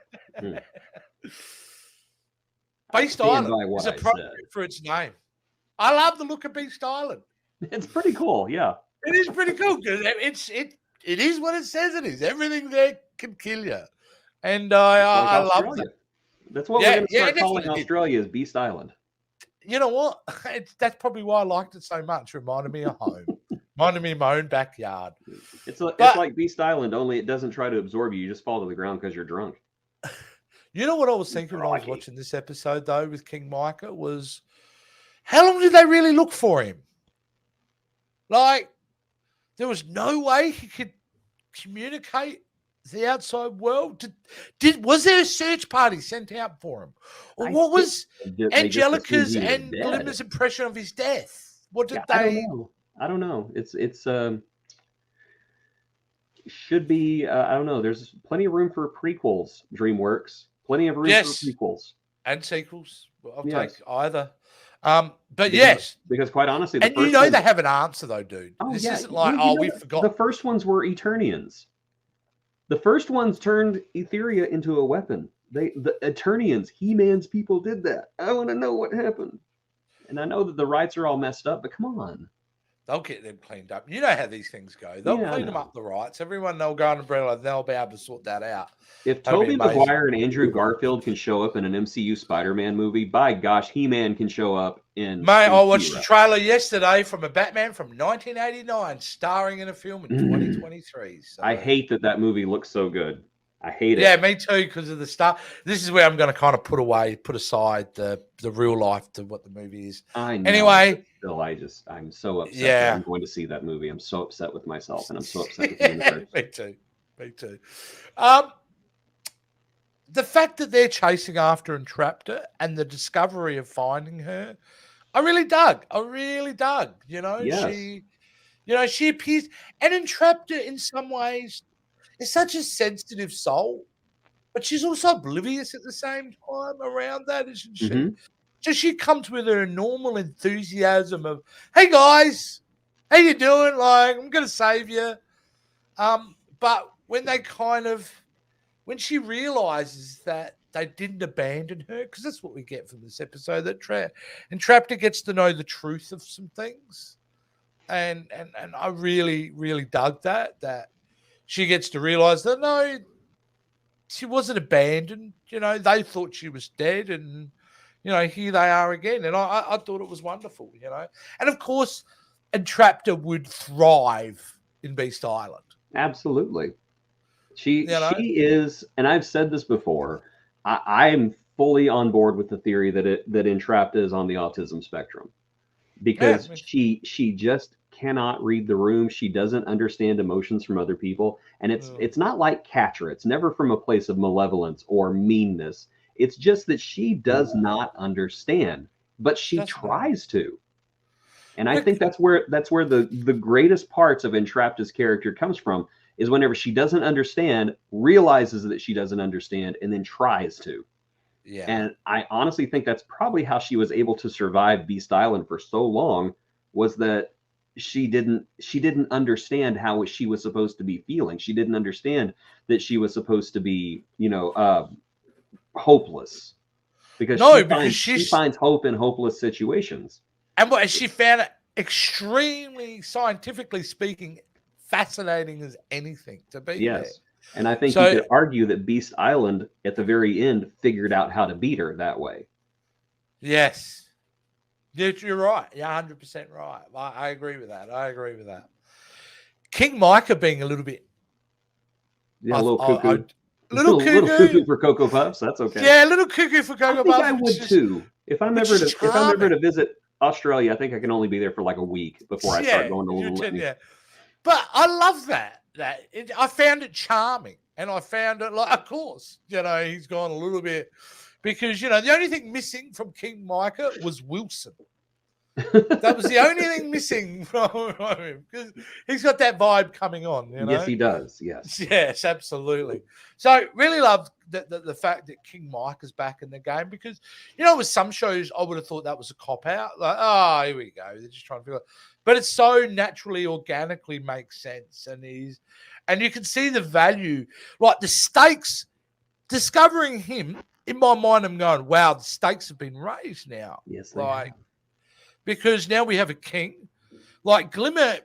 B: Beast
A: Stand by
B: Island
A: what
B: is
A: I
B: appropriate
A: said.
B: for its name. I love the look of Beast Island.
A: It's pretty cool. Yeah.
B: It is pretty cool because it is what it says it is. Everything there can kill you, and I love that.
A: That's what we're going to start calling
B: definitely.
A: Australia is Beast Island.
B: You know what? That's probably why I liked it so much. Reminded me of home. Reminded me of my own backyard.
A: It's like Beast Island, only it doesn't try to absorb you. You just fall to the ground because you're drunk.
B: You know what I was thinking when I was watching this episode, though, with King Micah, was how long did they really look for him? Like, there was no way he could communicate the outside world. Was there a search party sent out for him? Or what was Angelica's and Glimmer's impression of his death? What did they...
A: I don't know. It's should be, I don't know. There's plenty of room for prequels, DreamWorks. Plenty of room for prequels.
B: And sequels. I'll take either. But
A: because quite honestly,
B: and you know they have an answer though, dude. This isn't like, we forgot.
A: The first ones were Eternians. The first ones turned Etheria into a weapon. The Eternians, He-Man's people did that. I want to know what happened. And I know that the rights are all messed up, but come on.
B: They'll get them cleaned up. You know how these things go. They'll clean them up the rights. Everyone, they'll go on umbrella. They'll be able to sort that out.
A: If Tobey Maguire and Andrew Garfield can show up in an MCU Spider-Man movie, by gosh, He-Man can show up in...
B: Mate, I watched the trailer yesterday from a Batman from 1989 starring in a film in 2023. So.
A: I hate that movie looks so good. I hate it.
B: Yeah, me too, because of the stuff. This is where I'm going to kind of put aside the real life to what the movie is.
A: I know.
B: Anyway,
A: still, I'm so upset that I'm going to see that movie. I'm so upset with myself, and I'm so upset with the universe. Me too. The fact that they're chasing after Entrapta and the discovery of finding her, I really dug. You know, she appears, and Entrapta in some ways is such a sensitive soul, but she's also oblivious at the same time around that, isn't she? Mm-hmm. So she comes with her normal enthusiasm of, "Hey guys, how you doing? Like, I'm gonna save you." But when she realizes that they didn't abandon her, because that's what we get from this episode, that Entrapta gets to know the truth of some things, and I really, really dug that she gets to realize that no, she wasn't abandoned. You know, they thought she was dead, and here they are again. And I thought it was wonderful. And of course, Entrapta would thrive in Beast Island. Absolutely. She is, and I've said this before, I'm fully on board with the theory that Entrapta is on the autism spectrum, because she just cannot read the room. She doesn't understand emotions from other people, and it's not like Catra. It's never from a place of malevolence or meanness. It's just that she does not understand, but she tries to. And I think that's where the greatest parts of Entrapta's character comes from, is whenever she doesn't understand, realizes that she doesn't understand, and then tries to. Yeah. And I honestly think that's probably how she was able to survive Beast Island for so long, was that she didn't understand how she was supposed to be feeling. She didn't understand that she was supposed to be, hopeless, because she finds hope in hopeless situations.
B: And what she found it extremely, scientifically speaking, fascinating as anything to be.
A: Yes.
B: There.
A: And I think you could argue that Beast Island at the very end figured out how to beat her that way.
B: Yes. You're right. You're 100% right. I agree with that. I agree with that. King Micah being a little bit,
A: Yeah, a little cuckoo.
B: little
A: little
B: cuckoo.
A: cuckoo for Cocoa Puffs. That's okay.
B: Yeah, a little cuckoo for Cocoa
A: I think
B: Puffs.
A: I would too. If I'm ever to visit Australia, I think I can only be there for like a week before I start going to Little Whitney.
B: Yeah. But I love that. I found it charming, and I found it like, of course, he's gone a little bit because the only thing missing from King Micah was Wilson. That was the only thing missing from him because he's got that vibe coming on.
A: Yes, he does. Yes,
B: absolutely. So really love the fact that King Micah's back in the game because with some shows I would have thought that was a cop out. Like, oh, here we go. They're just trying to figure out. But it so naturally, organically makes sense, and you can see the value, like the stakes. Discovering him in my mind, I'm going, wow, the stakes have been raised now.
A: Yes,
B: because now we have a king. Like Glimmer,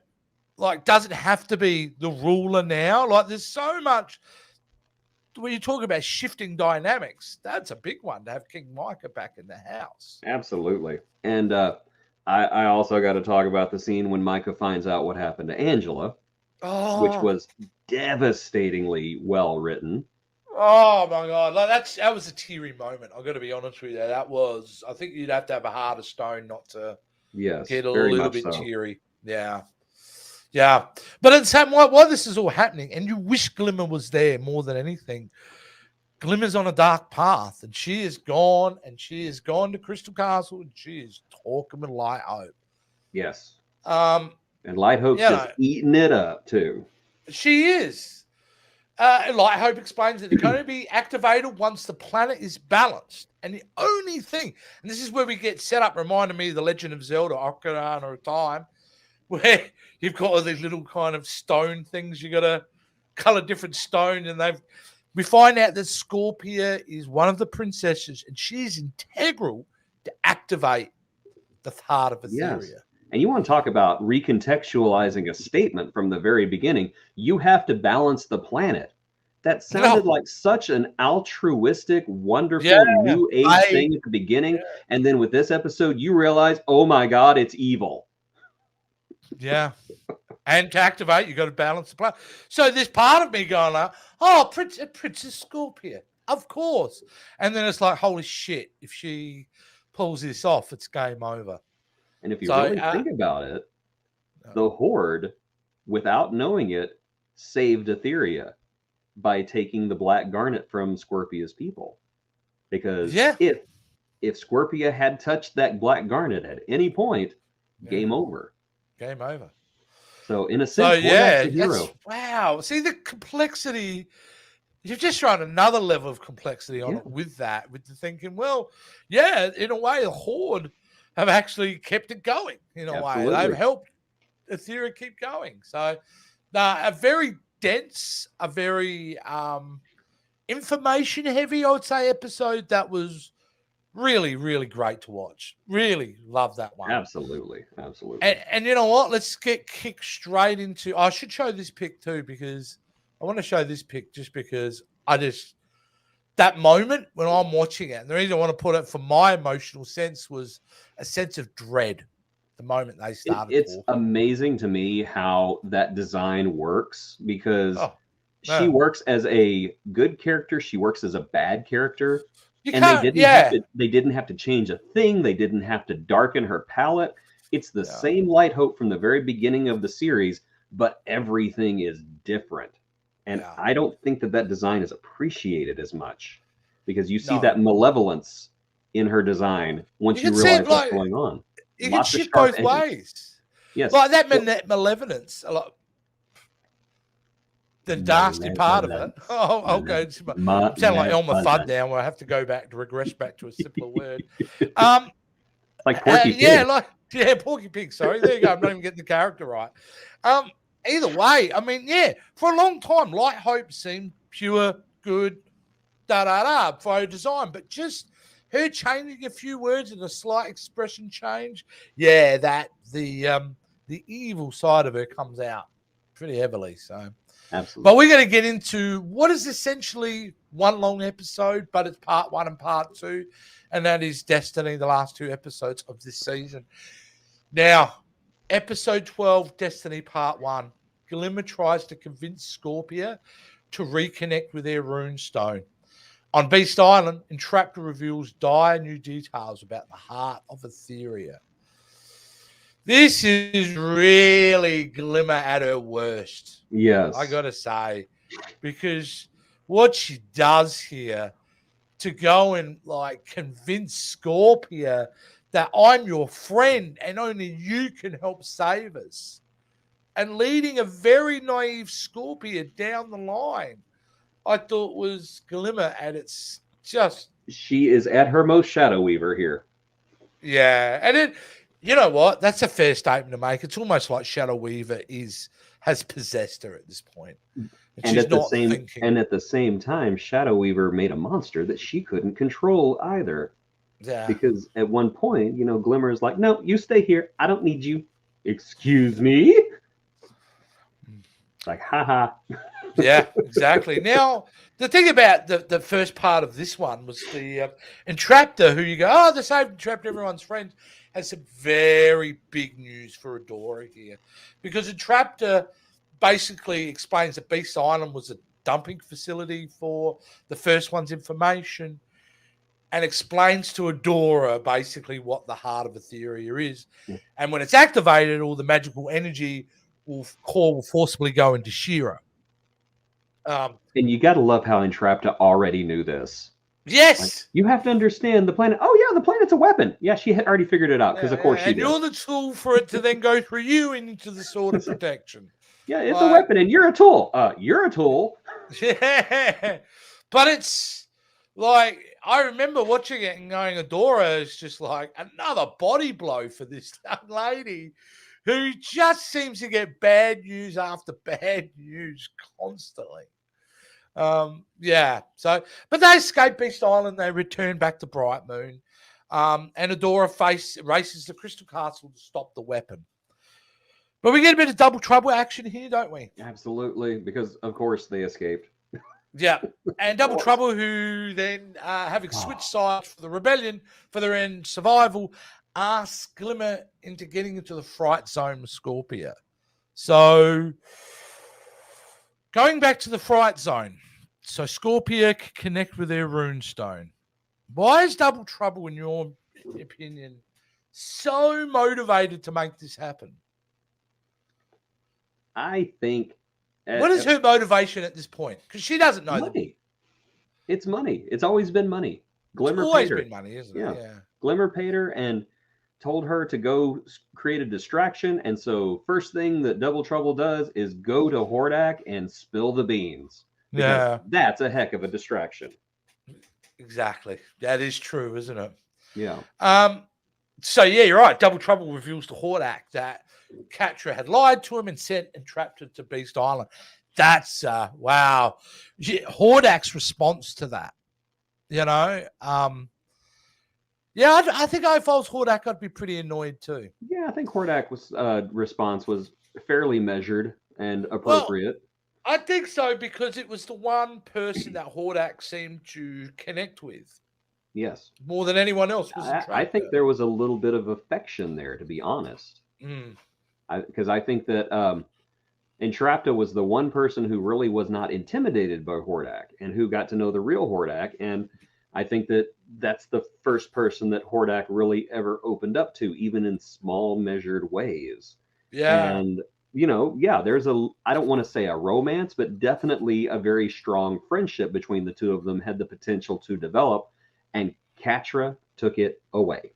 B: doesn't have to be the ruler now. Like there's so much when you talk about shifting dynamics. That's a big one to have King Micah back in the house.
A: Absolutely, and I also got to talk about the scene when Micah finds out what happened to Angela, which was devastatingly well written.
B: Oh my God! Like that was a teary moment. I've got to be honest with you. That was. I think you'd have to have a heart of stone not to get a little bit teary. Yeah. But at the same time, while this is all happening, and you wish Glimmer was there more than anything. Glimmer's on a dark path, and she is gone, and she has gone to Crystal Castle, and she is talking with Light Hope.
A: Yes. And Light Hope's just eating it up too.
B: She is. Light Hope explains that it can only be activated once the planet is balanced. And the only thing, and this is where we get set up, reminding me of the Legend of Zelda, Ocarina of Time, where you've got all these little kind of stone things. You got to color different stone, and we find out that Scorpia is one of the princesses, and she is integral to activate the heart of Etheria.
A: Yes. And you want to talk about recontextualizing a statement from the very beginning. You have to balance the planet. That sounded like such an altruistic, wonderful, new age thing at the beginning. And then with this episode, you realize, oh my God, it's evil.
B: Yeah. And to activate, you got to balance the planet. So there's part of me going like, oh, Princess Scorpia, of course. And then it's like, holy shit, if she pulls this off, it's game over.
A: And if you really think about it, the Horde, without knowing it, saved Etheria by taking the Black Garnet from Scorpia's people. Because if Scorpia had touched that Black Garnet at any point, game over.
B: Game over.
A: So in a sense, that's a hero.
B: Wow. See the complexity. You've just thrown another level of complexity on it with that, with the thinking, well, in a way, the Horde have actually kept it going in a way. They've helped Etheria keep going. So a very dense, a very information heavy, I would say, episode that was really, really great to watch. Really love that one.
A: Absolutely.
B: And you know what? Let's get kicked straight into. I should show this pic too, because I want to show this pic just because that moment when I'm watching it, and the reason I want to put it for my emotional sense was a sense of dread the moment they started.
A: It's amazing to me how that design works, because she works as a good character. She works as a bad character. They didn't have to change a thing. They didn't have to darken her palette. It's the same Light Hope from the very beginning of the series, but everything is different. And I don't think that design is appreciated as much, because you see that malevolence in her design once you realize what's going on.
B: You can shift both ways.
A: Yes.
B: Like that malevolence, a lot. The nasty part of it. Oh, okay. I'm sounding like Elmer Fudd now, where I have to regress back to a simpler word.
A: Like Porky Pig.
B: Porky Pig. Sorry, there you go. I'm not even getting the character right. Either way, I mean, for a long time, Light Hope seemed pure, good, for her design, but just her changing a few words and a slight expression change, that the evil side of her comes out pretty heavily. So,
A: Absolutely.
B: But we're going to get into what is essentially one long episode, but it's part 1 and part 2, and that is Destiny, the last 2 episodes of this season. Now, episode 12, Destiny part 1. Glimmer tries to convince Scorpia to reconnect with their runestone. On Beast Island, Entrapta reveals dire new details about the heart of Etheria. This is really Glimmer at her worst.
A: Yes.
B: I got to say, because what she does here to go and like convince Scorpia that I'm your friend and only you can help save us, and leading a very naive Scorpia down the line, I thought was Glimmer at its just.
A: She is at her most Shadow Weaver here.
B: Yeah, and it, you know what? That's a fair statement to make. It's almost like Shadow Weaver has possessed her at this point.
A: And at the same time, Shadow Weaver made a monster that she couldn't control either.
B: Yeah.
A: Because at one point, Glimmer is like, "No, you stay here. I don't need you." Excuse me? It's like, haha.
B: Yeah, exactly. Now, the thing about the first part of this one was the Entrapta, who you go, oh, the same Entrapta, everyone's friends, has some very big news for Adora here. Because Entrapta basically explains that Beast Island was a dumping facility for the first one's information, and explains to Adora basically what the heart of Etheria is.
A: Yeah.
B: And when it's activated, all the magical energy will forcibly go into She-Ra.
A: And you got to love how Entrapta already knew this.
B: Yes.
A: Like, you have to understand the planet. Oh, yeah, the planet's a weapon. Yeah, she had already figured it out because, of course, she did.
B: And you're the tool for it to then go through you into the sword of protection.
A: Yeah, it's a weapon, and you're a tool. You're a tool.
B: Yeah. But it's like, I remember watching it and going, Adora is just like another body blow for this young lady who just seems to get bad news after bad news constantly. Yeah. So, but they escape Beast Island. They return back to Bright Moon. And Adora races the Crystal Castle to stop the weapon. But we get a bit of double trouble action here, don't we?
A: Absolutely, because of course they escaped.
B: Yeah, and Double Trouble, who then, having switched sides for the rebellion for their end survival, asks Glimmer into getting into the Fright Zone with Scorpia. So, going back to the Fright Zone, so Scorpia can connect with their runestone. Why is Double Trouble, in your opinion, so motivated to make this happen?
A: I think.
B: What is her motivation at this point? Because she doesn't know
A: money. It's money. It's always been money. Glimmer
B: it's always
A: paid her.
B: been money, isn't it? Yeah.
A: Glimmer paid her and told her to go create a distraction. And so first thing that Double Trouble does is go to Hordak and spill the beans.
B: Yeah.
A: That's a heck of a distraction.
B: Exactly. That is true, isn't it?
A: Yeah.
B: So, yeah, you're right. Double Trouble reveals to Hordak that Catra had lied to him and sent Entrapta to Beast Island. That's, wow. Hordak's response to that, you know? Yeah, I think if I was Hordak, I'd be pretty annoyed too.
A: Yeah, I think Hordak's response was fairly measured and appropriate.
B: Well, I think so, because it was the one person that Hordak seemed to connect with.
A: Yes.
B: More than anyone else.
A: I think there was a little bit of affection there, to be honest. Because I think that Entrapta was the one person who really was not intimidated by Hordak and who got to know the real Hordak. And I think that that's the first person that Hordak really ever opened up to, even in small, measured ways.
B: Yeah.
A: And, there's I don't want to say a romance, but definitely a very strong friendship between the two of them had the potential to develop. And Catra took it away.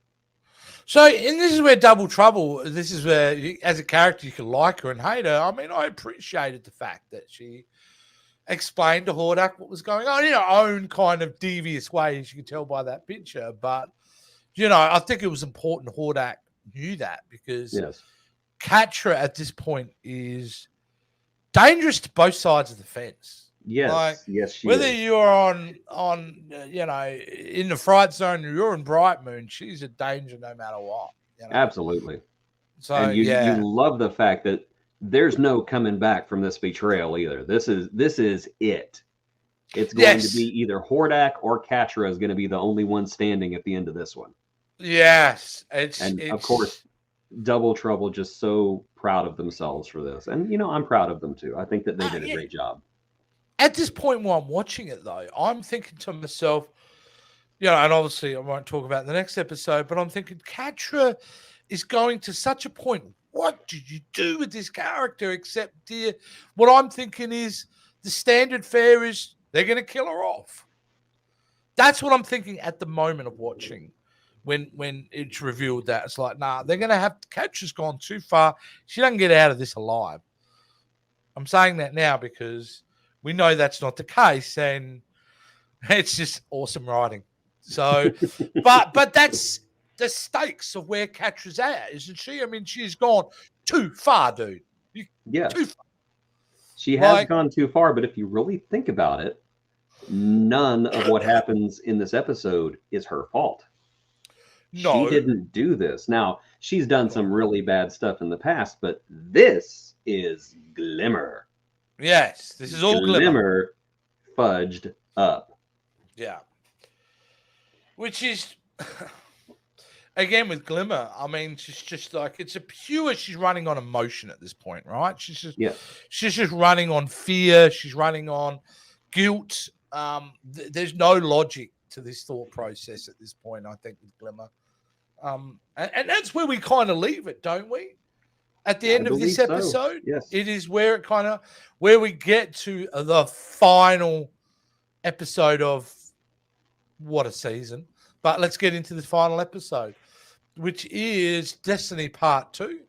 B: So, and this is where Double Trouble, this is where, as a character, you can like her and hate her. I mean, I appreciated the fact that she explained to Hordak what was going on in her own kind of devious ways. You can tell by that picture. But, I think it was important Hordak knew that, because Catra at this point is dangerous to both sides of the fence.
A: Yes,
B: whether you're on in the Fright Zone or you're in Bright Moon, she's a danger no matter what.
A: Absolutely.
B: So
A: and you love the fact that there's no coming back from this betrayal either. This is it. It's going to be either Hordak or Catra is going to be the only one standing at the end of this one.
B: Yes,
A: of course, Double Trouble just so proud of themselves for this, and I'm proud of them too. I think that they did a great job.
B: At this point, while I'm watching it, though, I'm thinking to myself, and obviously I won't talk about the next episode, but I'm thinking Catra is going to such a point. What did you do with this character? Except, dear, what I'm thinking is the standard fare is they're going to kill her off. That's what I'm thinking at the moment of watching. When it's revealed that it's like, nah, they're going to have Catra's gone too far. She doesn't get out of this alive. I'm saying that now because we know that's not the case, and it's just awesome writing. So, but that's the stakes of where Catra's at, isn't she? I mean, she's gone too far, dude.
A: Yeah,
B: too far.
A: She has gone too far, but if you really think about it, none of what happens in this episode is her fault. No. She didn't do this. Now, she's done some really bad stuff in the past, but this is Glimmer.
B: Yes, this is all Glimmer
A: fudged up.
B: Yeah. Which is, again, with Glimmer, I mean, she's just like, she's running on emotion at this point, right? She's just running on fear. She's running on guilt. There's no logic to this thought process at this point, I think, with Glimmer. And that's where we kind of leave it, don't we? At the end of this episode,
A: yes.
B: It is where where we get to the final episode of what a season. But let's get into the final episode, which is Destiny Part 2.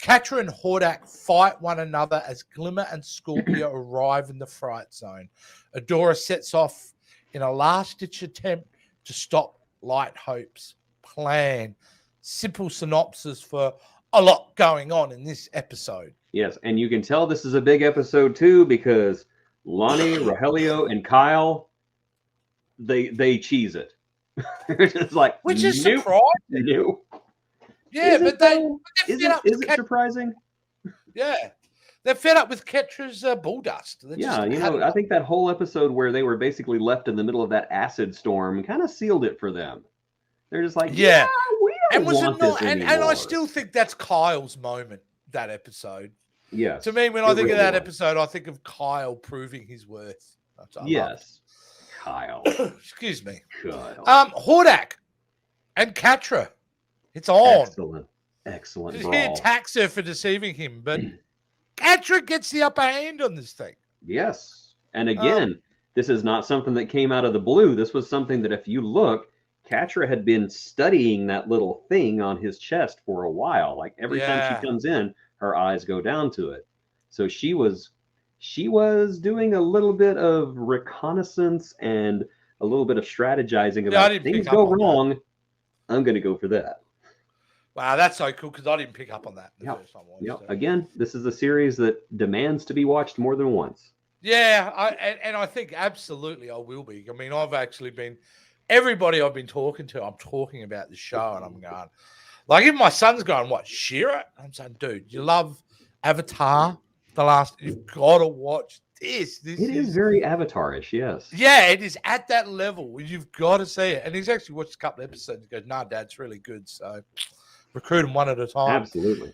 B: Catra and Hordak fight one another as Glimmer and Scorpio arrive in the Fright Zone. Adora sets off in a last-ditch attempt to stop Light Hope's plan. Simple synopsis for a lot going on in this episode.
A: Yes, and you can tell this is a big episode too because Lonnie, Rogelio, and Kyle, they cheese it. It's like,
B: which is surprising.
A: Nope.
B: Yeah,
A: is it surprising?
B: Yeah. They're fed up with Catra's bull dust.
A: I think that whole episode where they were basically left in the middle of that acid storm kind of sealed it for them. They're just like, we don't want this anymore.
B: And I still think that's Kyle's moment, that episode.
A: Yes.
B: To me, when I think of that episode, I think of Kyle proving his worth.
A: Yes. Kyle.
B: Excuse me.
A: Kyle.
B: Hordak and Catra. It's on.
A: Excellent.
B: He attacks her for deceiving him, but Catra gets the upper hand on this thing.
A: Yes. And again, this is not something that came out of the blue. This was something that if you look, Catra had been studying that little thing on his chest for a while. Like every time she comes in, her eyes go down to it. So she was doing a little bit of reconnaissance and a little bit of strategizing about things go wrong. I'm going to go for that.
B: Wow, that's so cool because I didn't pick up on that the first time I watched it.
A: Again, this is a series that demands to be watched more than once.
B: Yeah, I think absolutely I will be. I mean, I've actually been... Everybody I've been talking to, I'm talking about the show, and I'm going, like, even my son's going, what, She-Ra? I'm saying, dude, you love Avatar? You've got to watch this. It
A: is very Avatar-ish, yes.
B: Yeah, it is at that level. You've got to see it. And he's actually watched a couple of episodes and goes, nah, Dad, it's really good. So recruit them one at a time.
A: Absolutely.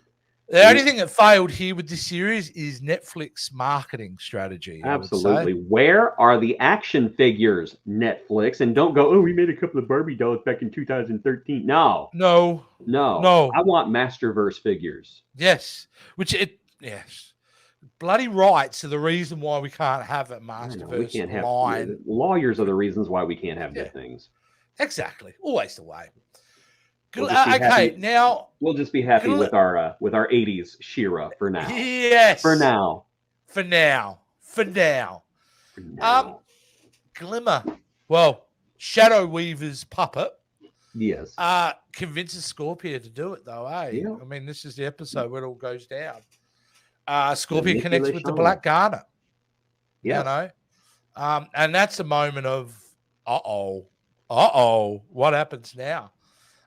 B: The only thing that failed here with this series is Netflix marketing strategy.
A: Absolutely. Where are the action figures, Netflix? And don't go, we made a couple of Barbie dolls back in 2013. No. I want Masterverse figures.
B: Yes. Bloody rights are the reason why we can't have a Masterverse
A: we can't
B: line.
A: Have, lawyers are the reasons why we can't have good things.
B: Exactly. Always the way. Now
A: we'll just be happy with our 80s She-Ra for now.
B: Yes.
A: For now.
B: Glimmer. Well, Shadow Weaver's puppet.
A: Yes.
B: Convinces Scorpio to do it though, eh?
A: Yeah.
B: I mean, this is the episode where it all goes down. Scorpio connects with the Black Garnet.
A: Yeah.
B: You know? And that's a moment of what happens now?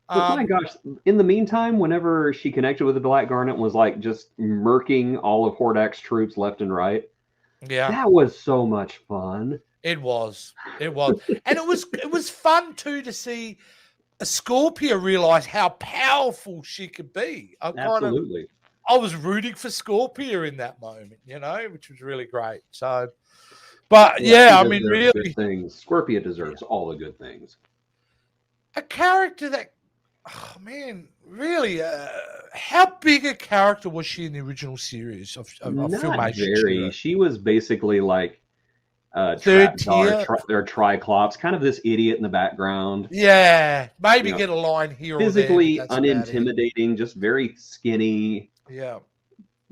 A: But my gosh, in the meantime, whenever she connected with the Black Garnet and was like just murking all of Hordak's troops left and right,
B: Yeah,
A: that was so much fun.
B: it was. It was. And it was fun too to see a Scorpia realize how powerful she could be.
A: Absolutely.
B: I was rooting for Scorpia in that moment, which was really great. So, but yeah, I mean, really,
A: good things. Scorpia deserves all the good things.
B: A character that, oh man, really, how big a character was she in the original series of Filmation?
A: Very. She was basically like
B: third tier
A: or Triclops, kind of this idiot in the background.
B: Yeah, maybe get a line here
A: physically
B: or there.
A: Unintimidating, just very skinny.
B: Yeah,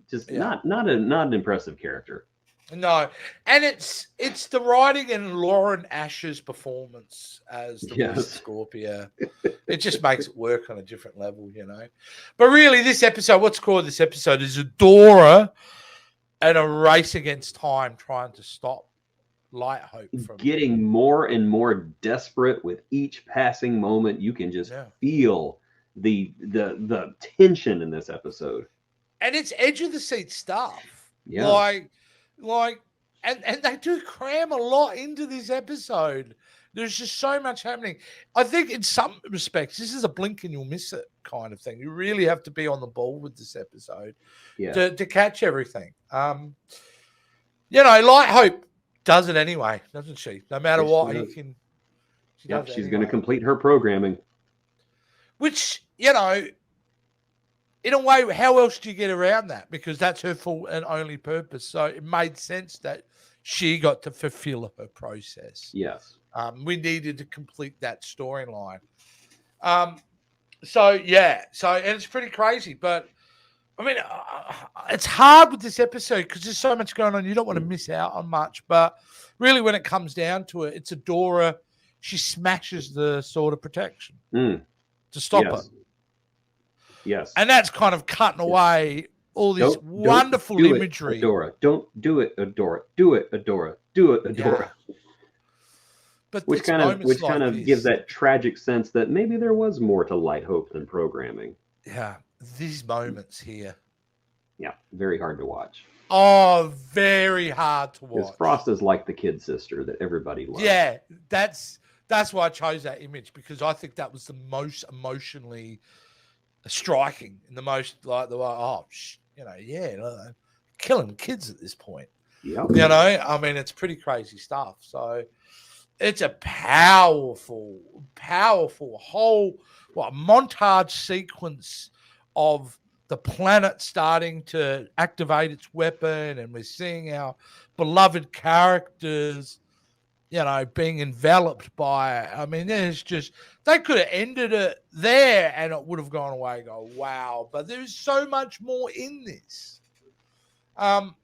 A: just not an impressive character.
B: No, and it's the writing and Lauren Asher's performance as the voice of Scorpia. It just makes it work on a different level, But really, this episode, what's called this episode, is Adora and a race against time, trying to stop Light Hope from
A: getting more and more desperate with each passing moment. You can just feel the tension in this episode,
B: and it's edge of the seat stuff.
A: Yeah,
B: like, and they do cram a lot into this episode. There's just so much happening. I think in some respects, this is a blink and you'll miss it kind of thing. You really have to be on the ball with this episode to catch everything. Light Hope does it anyway, doesn't she? No matter what,
A: she's going to complete her programming.
B: Which, in a way, how else do you get around that? Because that's her full and only purpose. So it made sense that she got to fulfill her process.
A: Yes.
B: We needed to complete that storyline. And it's pretty crazy. But, I mean, it's hard with this episode because there's so much going on. You don't want to miss out on much. But really, when it comes down to it, it's Adora. She smashes the Sword of Protection to stop it.
A: Yes.
B: And that's kind of cutting away all this wonderful imagery.
A: Adora. Don't do it, Adora. Do it, Adora. Do it, Adora.
B: Yeah. But
A: which kind of gives that tragic sense that maybe there was more to Light Hope than programming.
B: Yeah. These moments here.
A: Yeah. Very hard to watch.
B: Oh, very hard to watch.
A: Because Frost is like the kid sister that everybody loves.
B: Yeah. That's why I chose that image, because I think that was the most emotionally striking and the most killing kids at this point.
A: Yeah.
B: I mean, it's pretty crazy stuff. So it's a powerful whole montage sequence of the planet starting to activate its weapon, and we're seeing our beloved characters being enveloped by it. I mean, they could have ended it there and it would have gone away. Go, wow. But there's so much more in this. Now,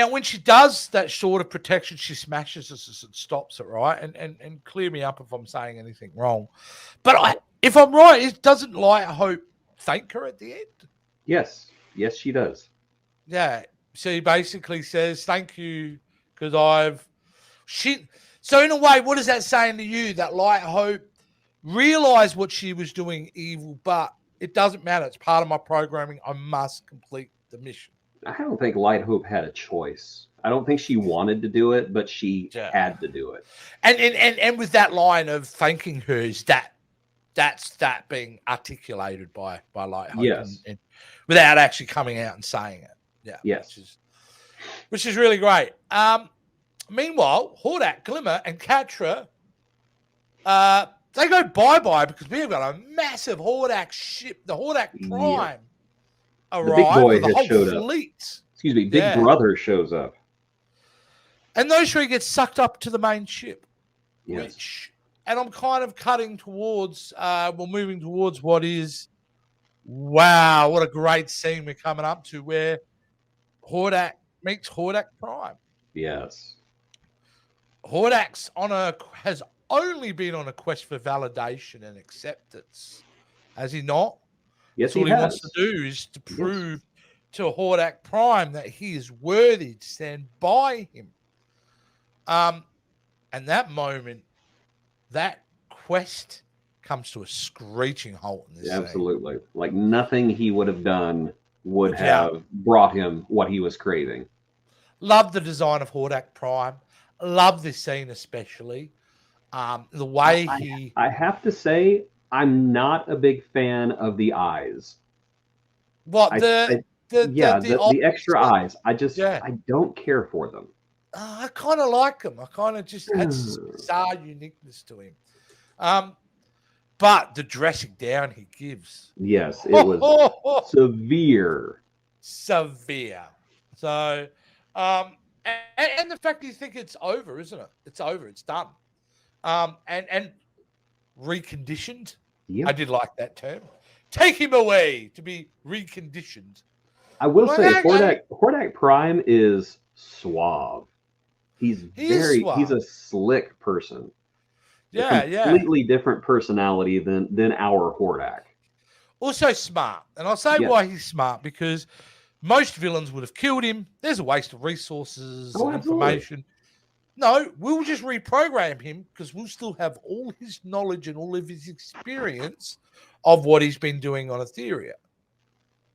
B: when she does that Sword of Protection, she smashes us and stops it, right? And clear me up if I'm saying anything wrong. But if I'm right, doesn't Light Hope thank her at the end?
A: Yes. Yes, she does.
B: Yeah. She basically says, thank you, because so in a way, what is that saying to you? That Light Hope realized what she was doing evil, but it doesn't matter. It's part of my programming. I must complete the mission.
A: I don't think Light Hope had a choice. I don't think she wanted to do it, but she had to do it.
B: And with that line of thanking her, that's being articulated by Light Hope,
A: yes,
B: and without actually coming out and saying it. Yeah.
A: Yes.
B: Which is really great. Meanwhile, Hordak, Glimmer, and Catra, they go bye-bye because we've got a massive Hordak ship, the Hordak Prime, arrive with the whole fleet.
A: Excuse me, Big Brother shows up.
B: And those three get sucked up to the main ship.
A: Yes.
B: And I'm kind of cutting towards, moving towards what is, wow, what a great scene we're coming up to, where Hordak meets Hordak Prime.
A: Yes.
B: Hordak's has only been on a quest for validation and acceptance, has he not?
A: Yes,
B: all he wants to do is to prove to Hordak Prime that he is worthy to stand by him. And that moment, that quest comes to a screeching halt in this scene.
A: Absolutely. Like nothing he would have done would
B: Yeah.
A: have brought him what he was craving.
B: Love the design of Hordak Prime. Love this scene especially. The way
A: I have to say, I'm not a big fan of the eyes. The extra eyes. I don't care for them.
B: I kind of like him. I kind of just had bizarre uniqueness to him. But the dressing down he gives.
A: Yes, it was severe.
B: Severe. So, and the fact you think it's over, isn't it? It's over. It's done. And reconditioned. Yep. I did like that term. Take him away to be reconditioned.
A: I will say, Hordak Prime is suave. He's a slick person.
B: Yeah,
A: completely different personality than our Hordak.
B: Also smart. And I'll say why he's smart, because most villains would have killed him. There's a waste of resources and information. No, we'll just reprogram him because we'll still have all his knowledge and all of his experience of what he's been doing on Etheria.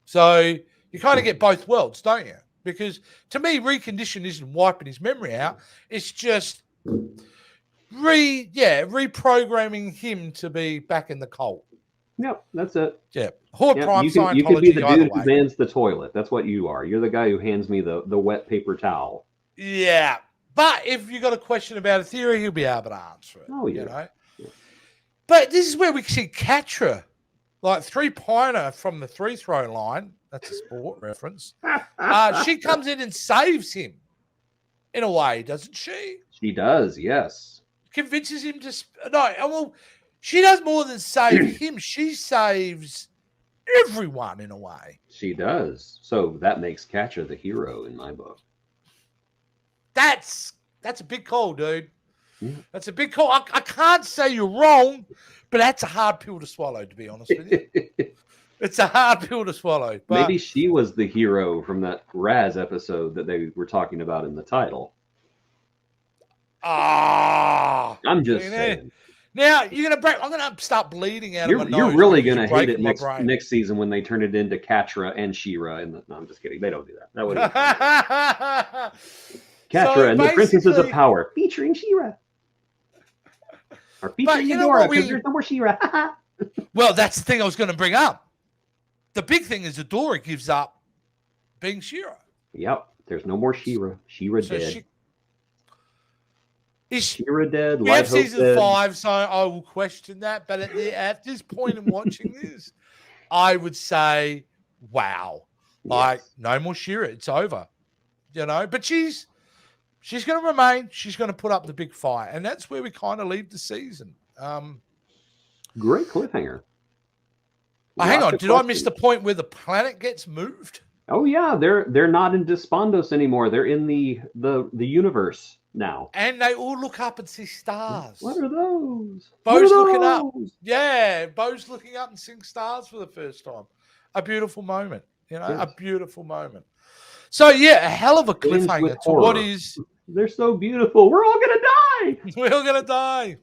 B: So you kind of get both worlds, don't you? Because to me, recondition isn't wiping his memory out. It's just reprogramming him to be back in the cult.
A: Yep, that's it.
B: Yeah. Prime
A: you could be the dude who mans the toilet. That's what you are. You're the guy who hands me the wet paper towel.
B: Yeah. But if you got a question about Etheria, he'll be able to answer it. Oh, yeah. You know? Yeah. But this is where we see Catra, like 3-pointer from the 3-throw line. That's a sport reference. She comes in and saves him in a way, doesn't she?
A: She does, yes.
B: Convinces him to... she does more than save him. She saves everyone in a way.
A: She does. So that makes Catra the hero in my book.
B: That's a big call, dude. Yeah. That's a big call. I can't say you're wrong, but that's a hard pill to swallow, to be honest with you. It's a hard pill to swallow. But
A: maybe she was the hero from that Raz episode that they were talking about in the title. I'm just saying.
B: Now you're gonna break. I'm gonna start bleeding out of my nose.
A: You're really gonna hate it next season when they turn it into Catra and She-Ra. No, I'm just kidding. They don't do that. That would. Catra and the Princesses of Power, featuring She-Ra. Or featuring Eudora, because there's no more She-Ra.
B: Well, that's the thing I was going to bring up. The big thing is Eudora gives up being She-Ra.
A: Yep, there's no more She-Ra. She-Ra dead.
B: Is
A: She-Ra dead?
B: We have season 5, so I will question that. But at this point in watching this, I would say, wow. Yes. Like, no more She-Ra. It's over. You know, but she's going to remain. She's going to put up the big fight. And that's where we kind of leave the season.
A: Great cliffhanger.
B: Hang on. Did I miss the point where the planet gets moved?
A: Oh, yeah. They're not in Despondos anymore. They're in the universe now.
B: And they all look up and see stars.
A: What are those?
B: Bo's looking up. Yeah. Bo's looking up and seeing stars for the first time. A beautiful moment. You know, a beautiful moment. So, yeah, a hell of a cliffhanger to what is...
A: They're so beautiful. We're all going to die.
B: We're all going to die.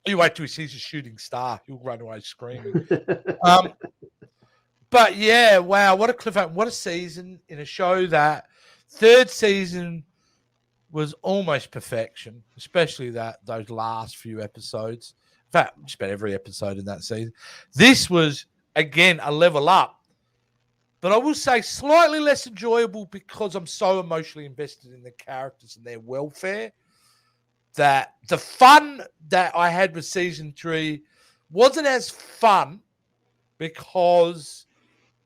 B: You wait till he sees a shooting star. He'll run away screaming. But, yeah, wow, what a cliffhanger. What a season in a show that third season was almost perfection, especially those last few episodes. In fact, just about every episode in that season. This was, again, a level up. But I will say slightly less enjoyable because I'm so emotionally invested in the characters and their welfare that the fun that I had with season 3 wasn't as fun because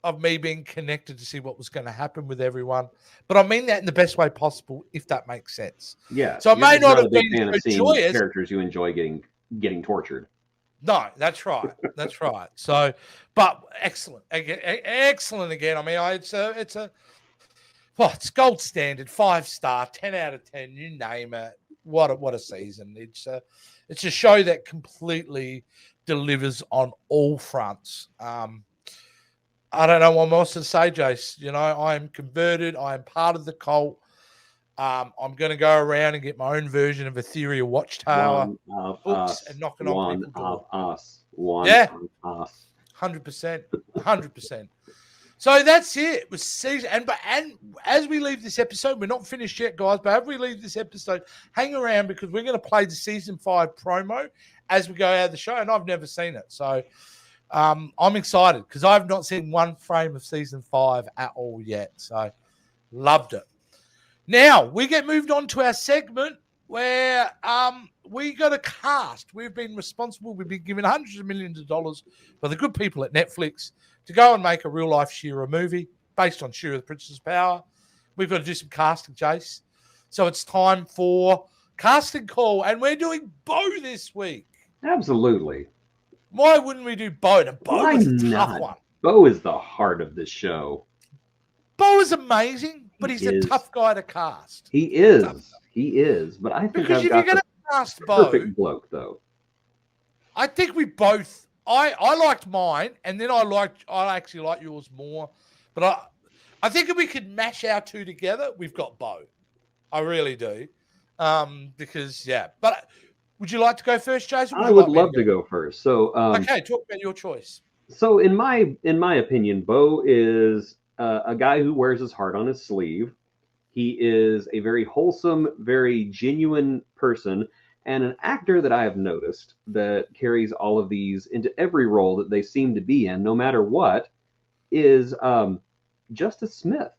B: of me being connected to see what was going to happen with everyone. But I mean that in the best way possible, if that makes sense.
A: Yeah.
B: So I may not have been as joyous.
A: Characters you enjoy getting tortured.
B: No, that's right. That's right. So, but excellent again. I mean, it's gold standard, 5-star, 10 out of 10. You name it. What a season! It's a show that completely delivers on all fronts. I don't know what else to say, Jace. You know, I am converted. I am part of the cult. I'm going to go around and get my own version of Ethereal Watchtower
A: One of
B: books
A: us.
B: and knocking on
A: One
B: people's
A: of
B: door.
A: us. One
B: Yeah.
A: of us.
B: 100%. 100%. So that's it. It was season, and as we leave this episode, we're not finished yet, guys. But as we leave this episode, hang around because we're going to play the season 5 promo as we go out of the show, and I've never seen it, so I'm excited because I've not seen one frame of season 5 at all yet. So loved it. Now we get moved on to our segment where we got a cast. We've been responsible. We've been given hundreds of millions of dollars by the good people at Netflix to go and make a real-life She-Ra movie based on She-Ra the Princess of Power. We've got to do some casting, Jace. So it's time for casting call, and we're doing Bo this week.
A: Absolutely.
B: Why wouldn't we do Bo? Now, Bo
A: Why
B: is a tough
A: not?
B: one.
A: Bo is the heart of this show.
B: Bo is amazing, but
A: He
B: he's
A: is.
B: a tough guy to cast.
A: He is. He is. But I think
B: Because
A: I've
B: if you're
A: got
B: going
A: the
B: to cast Bo,
A: perfect bloke, though.
B: I think we both. I liked mine, and then I actually like yours more. But I think if we could mash our two together, we've got Bo. I really do. Because yeah. But would you like to go first, Jason?
A: I would love to go first. So
B: okay, talk about your choice.
A: So in my opinion, Bo is a guy who wears his heart on his sleeve. He is a very wholesome, very genuine person, and an actor that I have noticed that carries all of these into every role that they seem to be in, no matter what, is Justice Smith.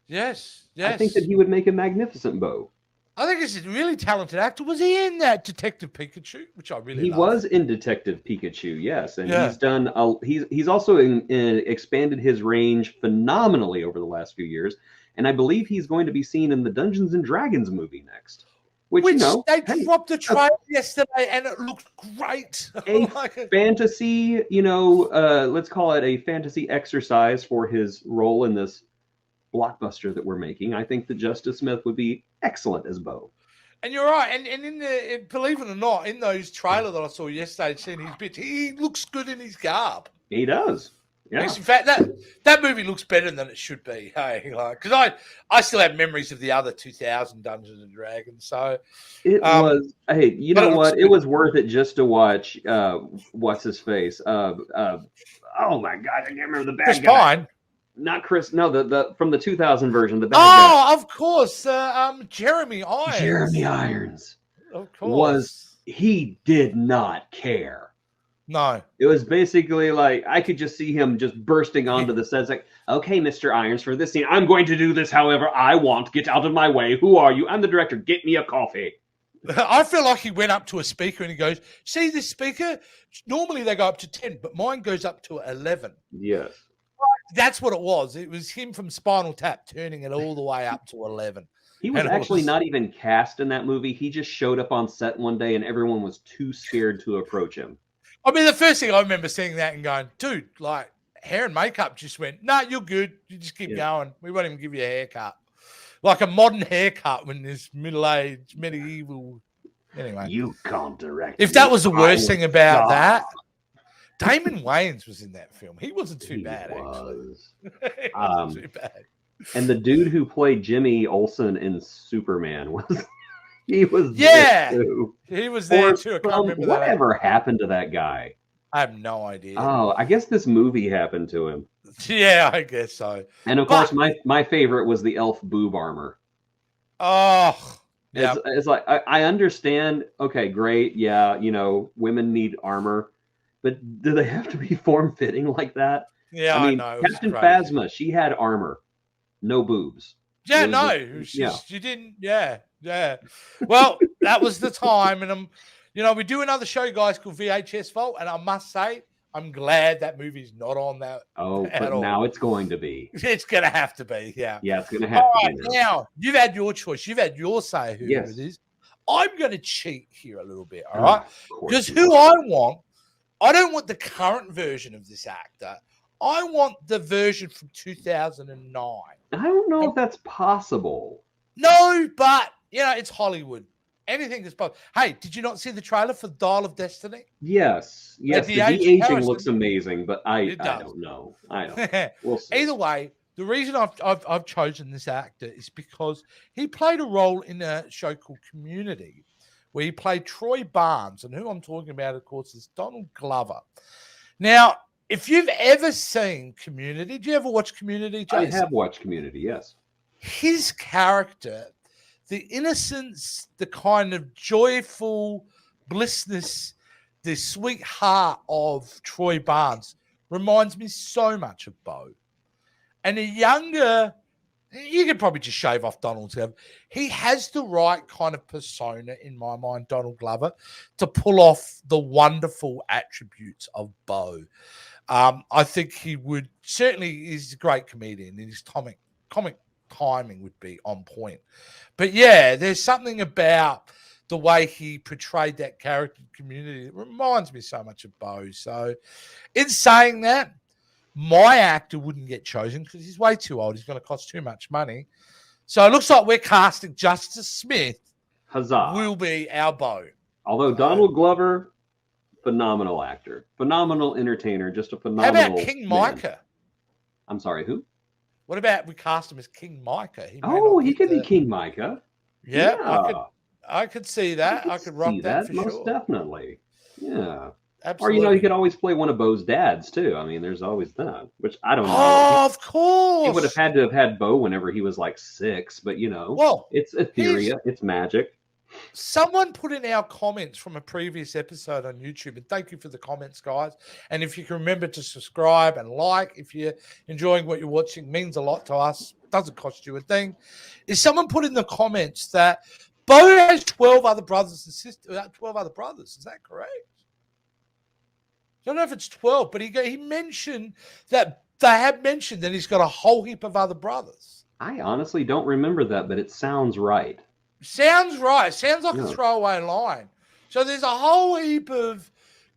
B: Yes.
A: I think that he would make a magnificent Bo.
B: I think he's a really talented actor. Was he in that Detective Pikachu, which I really
A: He
B: love?
A: was in Detective Pikachu, yes, and
B: Yeah.
A: he's done. He's also expanded his range phenomenally over the last few years, and I believe he's going to be seen in the Dungeons and Dragons movie next. Which you know,
B: they
A: hey,
B: dropped the trailer yesterday, and it looked great.
A: a fantasy, let's call it a fantasy exercise for his role in this blockbuster that we're making. I think that Justice Smith would be excellent as Bo.
B: And you're right. And in the believe it or not, in those trailer that I saw yesterday, seeing his bits, he looks good in his garb.
A: He does. Yeah.
B: In fact, that movie looks better than it should be. Hey, because I still have memories of the other 2000 Dungeons and Dragons. So
A: it was. Hey, you know what? It was worth it just to watch. What's his face? Oh my God, I can't remember the bad
B: Chris
A: guy.
B: Pine.
A: Not Chris. No, the from the 2000 version. The bad
B: guy. Of course, Jeremy Irons.
A: Jeremy Irons.
B: Of course.
A: He did not care.
B: No.
A: It was basically like I could just see him just bursting onto the set. It's like, okay, Mr. Irons, for this scene, I'm going to do this however I want. Get out of my way. Who are you? I'm the director. Get me a coffee.
B: I feel like he went up to a speaker and he goes, see this speaker? Normally they go up to 10, but mine goes up to 11.
A: Yes.
B: That's what it was. It was him from Spinal Tap turning it all the way up to 11.
A: He was actually not even cast in that movie. He just showed up on set one day and everyone was too scared to approach him.
B: I mean, the first thing I remember seeing that and going, dude, like hair and makeup just went, nah, you're good. You just keep going. We won't even give you a haircut. Like a modern haircut when this middle-aged, medieval. Anyway.
A: You can't direct.
B: If that was the worst thing about that, Damon Wayans was in that film. He wasn't too bad, actually. He wasn't too bad.
A: And the dude who played Jimmy Olsen in Superman was he was
B: there
A: too.
B: He was there too. I can't remember that.
A: Whatever happened to that guy?
B: I have no idea.
A: Oh, I guess this movie happened to him.
B: Yeah, I guess so.
A: And of course, my favorite was the elf boob armor.
B: Oh, yeah.
A: It's like I understand. Okay, great. Yeah, women need armor. But do they have to be form-fitting like that?
B: Yeah, I know.
A: Captain Phasma, she had armor, no boobs.
B: Yeah, she didn't. Yeah. Well, that was the time, and we do another show, guys, called VHS Vault, and I must say, I'm glad that movie's not on that.
A: Oh, but now it's going to be.
B: It's going to have to be. Yeah.
A: Yeah, it's going to have to be.
B: Now you've had your choice. You've had your say who it is. I'm going to cheat here a little bit. All right, because who I want. I don't want the current version of this actor. I want the version from 2009.
A: I don't know if that's possible.
B: No, but, it's Hollywood. Anything is possible. Hey, did you not see the trailer for Dial of Destiny?
A: Yes. The de-aging looks amazing, but I don't know. We'll see.
B: Either way, The reason I've chosen this actor is because he played a role in a show called Community, where he played Troy Barnes, and who I'm talking about, of course, is Donald Glover. Now, if you've ever seen Community, do you ever watch Community, Jason?
A: I have watched Community, yes.
B: His character, the innocence, the kind of joyful blissness, the sweet heart of Troy Barnes reminds me so much of Bo. And a younger, you could probably just shave off Donald Glover. He has the right kind of persona, in my mind, Donald Glover, to pull off the wonderful attributes of Bo. I think he would certainly, he's a great comedian, and his comic timing would be on point. But yeah, there's something about the way he portrayed that character in Community that reminds me so much of Bo. So in saying that, my actor wouldn't get chosen because he's way too old. He's going to cost too much money. So it looks like we're casting Justice Smith.
A: Huzzah.
B: Will be our Bo.
A: Although Donald Glover, phenomenal actor, phenomenal entertainer, just a phenomenal
B: How about King Micah?
A: I'm sorry, who?
B: What about we cast him as King Micah?
A: He could be King Micah.
B: Yeah, I could see that. I could rock that for
A: most
B: sure.
A: Definitely. Yeah.
B: Absolutely.
A: Or, he could always play one of Bo's dads, too. I mean, there's always that, which I don't know.
B: Oh, of course.
A: He would have had to have had Bo whenever he was like 6, but,
B: well,
A: it's Etheria. It's magic.
B: Someone put in our comments from a previous episode on YouTube, and thank you for the comments, guys. And if you can remember to subscribe and like, if you're enjoying what you're watching, means a lot to us. Doesn't cost you a thing. Is someone put in the comments that Bo has 12 other brothers and sisters, 12 other brothers. Is that correct? I don't know if it's 12, but he mentioned that they have mentioned that he's got a whole heap of other brothers.
A: I honestly don't remember that, but it sounds right.
B: Sounds right. Sounds like a throwaway line. So there's a whole heap of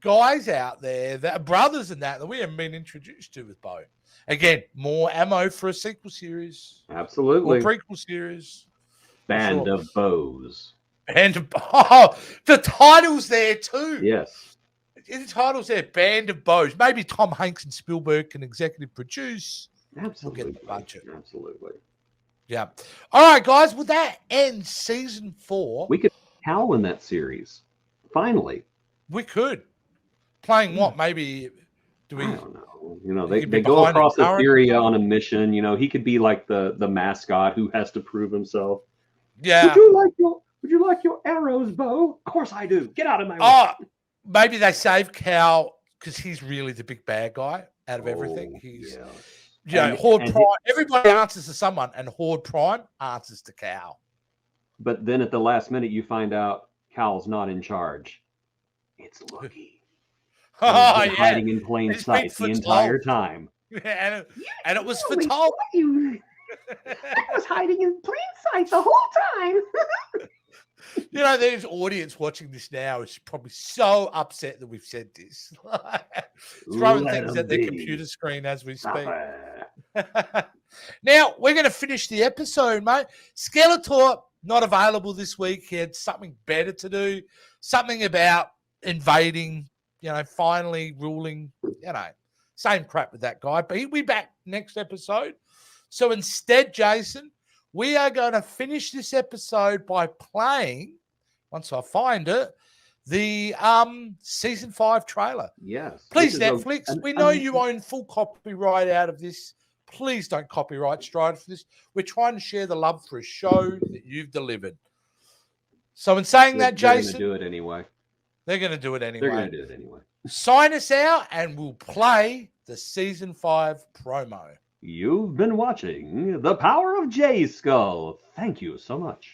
B: guys out there that are brothers and that we haven't been introduced to with Bo. Again, more ammo for a sequel series.
A: Absolutely.
B: Or prequel series.
A: Band of Bows.
B: The title's there too.
A: Yes.
B: The title's there, Band of Bows. Maybe Tom Hanks and Spielberg can executive produce.
A: Absolutely.
B: We'll get the budget.
A: Absolutely.
B: Yeah. All right, guys. Well, that ends season 4.
A: We could Cal in that series. Finally.
B: We could. Playing what? Maybe do we?
A: I don't know. They go across Etheria on a mission. He could be like the mascot who has to prove himself.
B: Yeah.
A: Would you like your arrows, Bo? Of course I do. Get out of my way.
B: Maybe they save Cal because he's really the big bad guy out of everything. He's, Horde Prime. Everybody answers to someone, and Horde Prime answers to Cal.
A: But then at the last minute, you find out Cal's not in charge. It's Loki. Hiding in plain sight the entire time.
B: And it was foretold.
A: I was hiding in plain sight the whole time.
B: There's audience watching this now is probably so upset that we've said this. Throwing things at their computer screen as we speak. Now, we're going to finish the episode, mate. Skeletor, not available this week. He had something better to do. Something about invading, finally ruling, same crap with that guy. But he'll be back next episode. So instead, Jason, we are going to finish this episode by playing, once I find it, the season 5 trailer.
A: Yes.
B: Please, Netflix, we know you own full copyright out of this. Please don't copyright strike for this. We're trying to share the love for a show that you've delivered. So in saying that, Jason,
A: they're going to do it anyway.
B: They're going to do it anyway.
A: They're going to do it anyway.
B: Sign us out and we'll play the season 5 promo.
A: You've been watching The Power of J Skull. Thank you so much.